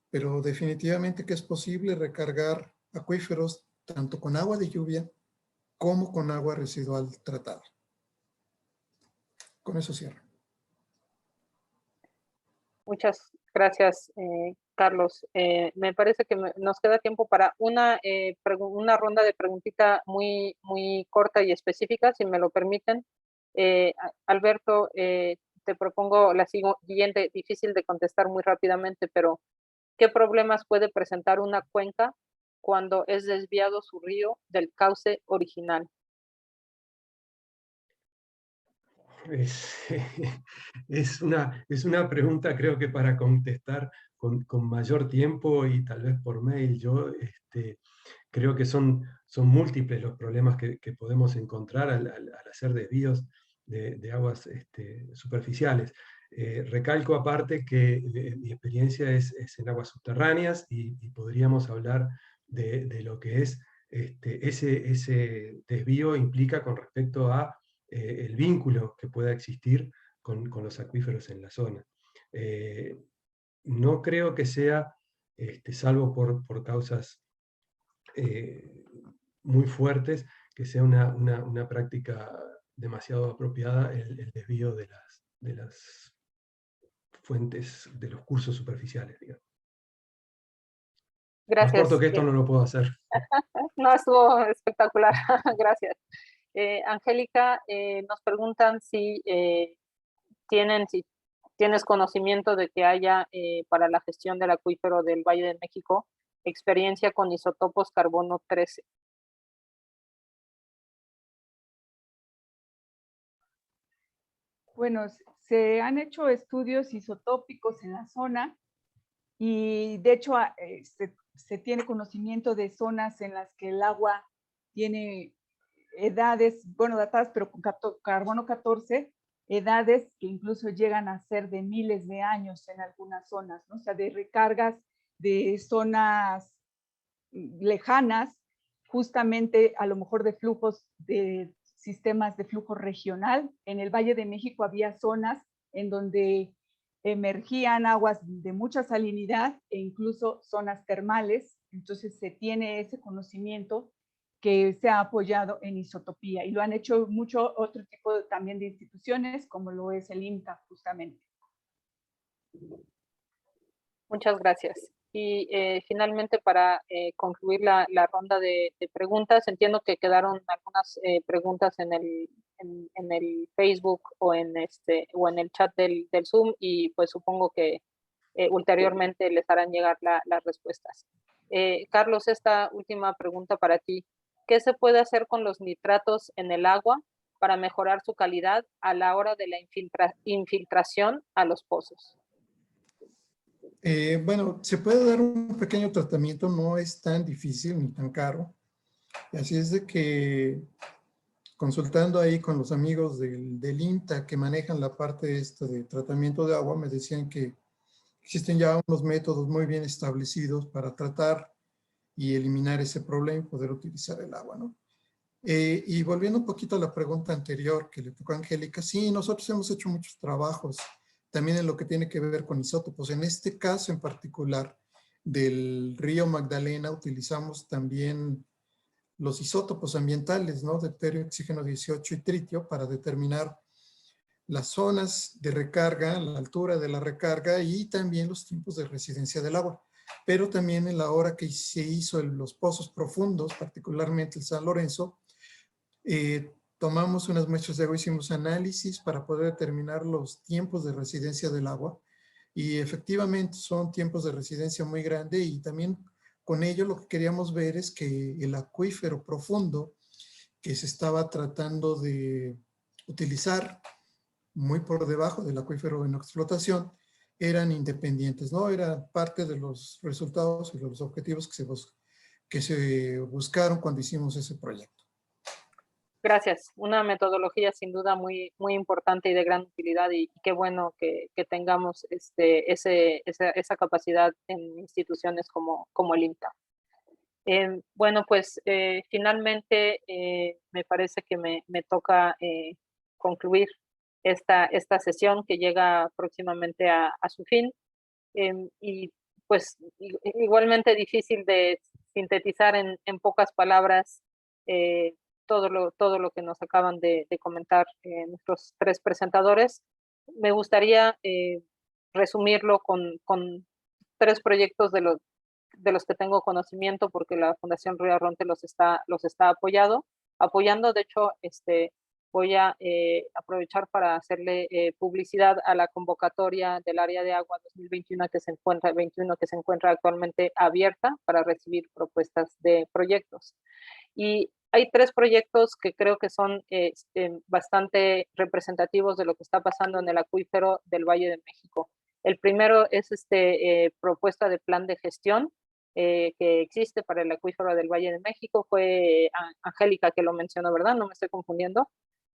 Speaker 6: pero definitivamente que es posible recargar acuíferos tanto con agua de lluvia como con agua residual tratada. Con eso cierro.
Speaker 3: Muchas gracias, Carlos. Me parece que nos queda tiempo para una ronda de preguntita muy corta y específica, si me lo permiten. Alberto, te propongo la siguiente, difícil de contestar muy rápidamente, pero ¿qué problemas puede presentar una cuenca cuando es desviado su río del cauce original?
Speaker 4: Es una pregunta, creo que para contestar con mayor tiempo y tal vez por mail. Yo creo que son múltiples los problemas que podemos encontrar al hacer desvíos de aguas superficiales. Recalco aparte que mi experiencia es en aguas subterráneas y podríamos hablar de lo que es ese desvío implica con respecto a el vínculo que pueda existir con los acuíferos en la zona. No creo que sea, salvo por causas muy fuertes, que sea una práctica demasiado apropiada el desvío de las fuentes, de los cursos superficiales, digamos.
Speaker 3: Gracias.
Speaker 4: Más corto que esto no lo puedo hacer.
Speaker 3: No, estuvo espectacular. Gracias. Angélica, nos preguntan si tienes conocimiento de que haya para la gestión del acuífero del Valle de México experiencia con isótopos carbono 13.
Speaker 5: Bueno, se han hecho estudios isotópicos en la zona y de hecho se tiene conocimiento de zonas en las que el agua tiene edades, bueno, datadas, pero con carbono 14, edades que incluso llegan a ser de miles de años en algunas zonas, ¿no? O sea, de recargas de zonas lejanas, justamente a lo mejor de flujos de sistemas de flujo regional. En el Valle de México había zonas en donde emergían aguas de mucha salinidad e incluso zonas termales. Entonces se tiene ese conocimiento que se ha apoyado en isotopía y lo han hecho mucho otro tipo también de instituciones como lo es el INTA justamente.
Speaker 3: Muchas gracias. Y finalmente, para concluir la ronda de preguntas, entiendo que quedaron algunas preguntas en el Facebook o en el chat del Zoom, y pues supongo que ulteriormente les harán llegar las respuestas. Carlos, esta última pregunta para ti. ¿Qué se puede hacer con los nitratos en el agua para mejorar su calidad a la hora de la infiltración a los pozos?
Speaker 6: Bueno, se puede dar un pequeño tratamiento, no es tan difícil ni tan caro. Así es de que consultando ahí con los amigos del INTA que manejan la parte de tratamiento de agua, me decían que existen ya unos métodos muy bien establecidos para tratar y eliminar ese problema y poder utilizar el agua, ¿no? Y volviendo un poquito a la pregunta anterior que le tocó a Angélica, sí, nosotros hemos hecho muchos trabajos también en lo que tiene que ver con isótopos. En este caso en particular del río Magdalena utilizamos también los isótopos ambientales, ¿no? Deuterio, oxígeno 18 y tritio para determinar las zonas de recarga, la altura de la recarga y también los tiempos de residencia del agua. Pero también en la hora que se hizo los pozos profundos, particularmente el San Lorenzo, tomamos unas muestras de agua, hicimos análisis para poder determinar los tiempos de residencia del agua y efectivamente son tiempos de residencia muy grandes y también con ello lo que queríamos ver es que el acuífero profundo que se estaba tratando de utilizar muy por debajo del acuífero en explotación eran independientes, ¿no? Era parte de los resultados y de los objetivos que se buscaron cuando hicimos ese proyecto.
Speaker 3: Gracias. Una metodología sin duda muy, muy importante y de gran utilidad, y qué bueno que tengamos esa capacidad en instituciones como el INTA. Bueno, pues finalmente me parece que me toca concluir esta sesión que llega próximamente a su fin. Y pues igualmente difícil de sintetizar en pocas palabras todo lo que nos acaban de comentar nuestros tres presentadores. Me gustaría resumirlo con tres proyectos de los que tengo conocimiento, porque la Fundación Río Arronte los está apoyando. De hecho, voy a aprovechar para hacerle publicidad a la convocatoria del Área de Agua 2021 que se encuentra actualmente abierta para recibir propuestas de proyectos. Y hay tres proyectos que creo que son bastante representativos de lo que está pasando en el acuífero del Valle de México. El primero es propuesta de plan de gestión que existe para el acuífero del Valle de México. Fue Angélica que lo mencionó, ¿verdad? No me estoy confundiendo.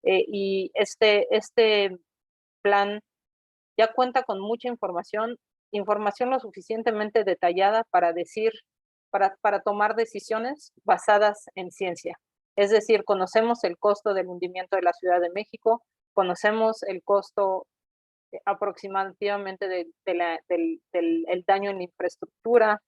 Speaker 3: Y este plan ya cuenta con mucha información lo suficientemente detallada para tomar decisiones basadas en ciencia. Es decir, conocemos el costo del hundimiento de la Ciudad de México, conocemos el costo aproximadamente del daño en la infraestructura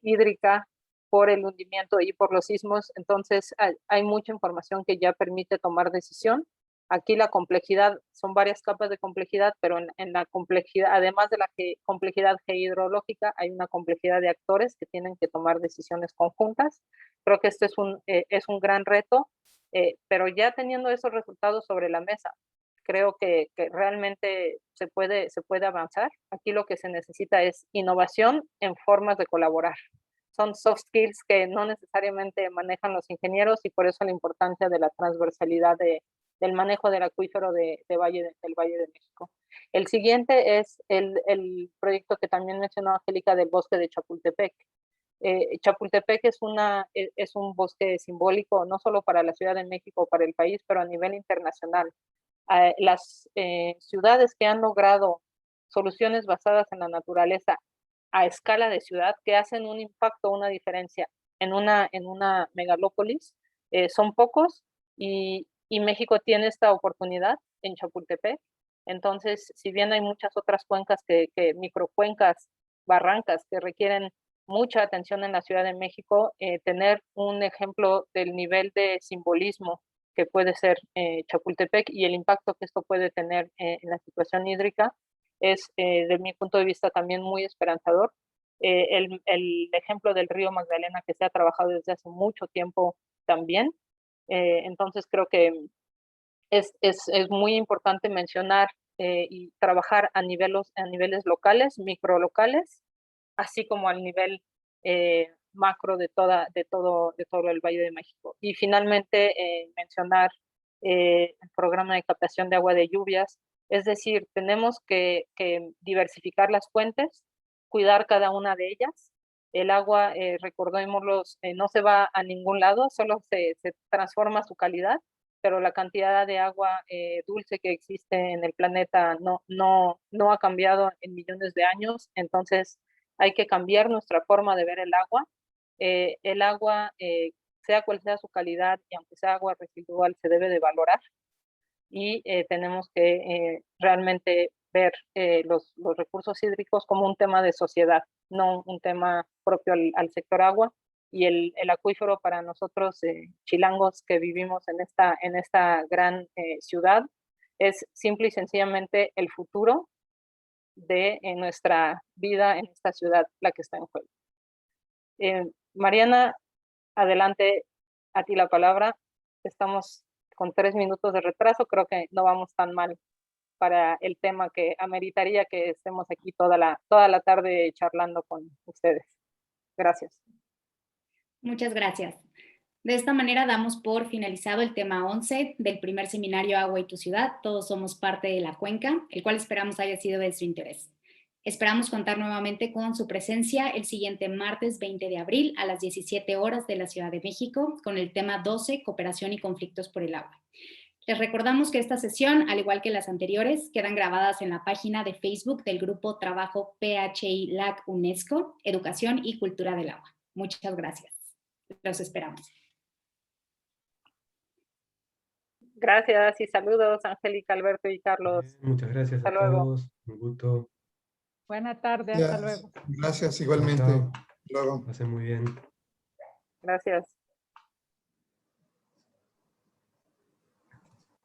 Speaker 3: hídrica por el hundimiento y por los sismos. Entonces hay mucha información que ya permite tomar decisión. Aquí la complejidad, son varias capas de complejidad, pero en la complejidad, además de la complejidad geohidrológica, hay una complejidad de actores que tienen que tomar decisiones conjuntas. Creo que este es un gran reto, pero ya teniendo esos resultados sobre la mesa, creo que realmente se puede avanzar. Aquí lo que se necesita es innovación en formas de colaborar. Son soft skills que no necesariamente manejan los ingenieros, y por eso la importancia de la transversalidad del manejo del acuífero del Valle de México. El siguiente es el proyecto que también mencionó Angélica del bosque de Chapultepec. Chapultepec es un bosque simbólico, no solo para la Ciudad de México, para el país, pero a nivel internacional. Las ciudades que han logrado soluciones basadas en la naturaleza a escala de ciudad, que hacen un impacto, una diferencia en una megalópolis, son pocos, y México tiene esta oportunidad en Chapultepec. Entonces, si bien hay muchas otras cuencas, microcuencas, barrancas, que requieren mucha atención en la Ciudad de México, tener un ejemplo del nivel de simbolismo que puede ser Chapultepec y el impacto que esto puede tener en la situación hídrica es, de mi punto de vista, también muy esperanzador. El ejemplo del río Magdalena, que se ha trabajado desde hace mucho tiempo también. Entonces creo que es muy importante mencionar y trabajar a niveles locales, microlocales, así como al nivel macro de todo el Valle de México. Y finalmente mencionar el programa de captación de agua de lluvias, es decir, tenemos que diversificar las fuentes, cuidar cada una de ellas. El agua, recordémoslo, no se va a ningún lado, solo se transforma su calidad, pero la cantidad de agua dulce que existe en el planeta no ha cambiado en millones de años. Entonces hay que cambiar nuestra forma de ver el agua. El agua, sea cual sea su calidad, y aunque sea agua residual, se debe de valorar, y tenemos que realmente ver los recursos hídricos como un tema de sociedad, no un tema propio al sector agua. Y el acuífero, para nosotros chilangos que vivimos en esta gran ciudad, es simple y sencillamente el futuro de nuestra vida en esta ciudad, la que está en juego. Mariana, adelante, a ti la palabra. Estamos con 3 minutos de retraso, creo que no vamos tan mal para el tema que ameritaría que estemos aquí toda la tarde charlando con ustedes. Gracias.
Speaker 2: Muchas gracias. De esta manera damos por finalizado el tema 11 del primer seminario Agua y tu ciudad, todos somos parte de la cuenca, el cual esperamos haya sido de su interés. Esperamos contar nuevamente con su presencia el siguiente martes 20 de abril a las 17 horas de la Ciudad de México con el tema 12, cooperación y conflictos por el agua. Les recordamos que esta sesión, al igual que las anteriores, quedan grabadas en la página de Facebook del Grupo Trabajo PHI-LAC UNESCO, Educación y Cultura del Agua. Muchas gracias. Los esperamos.
Speaker 3: Gracias y saludos, Angélica, Alberto y Carlos.
Speaker 4: Muchas gracias
Speaker 3: Hasta
Speaker 4: a
Speaker 3: luego.
Speaker 4: todos. Un gusto.
Speaker 5: Buena tarde, hasta luego.
Speaker 6: Gracias igualmente.
Speaker 4: Chao, chao.
Speaker 6: Luego.
Speaker 4: Pasen muy bien.
Speaker 3: Gracias.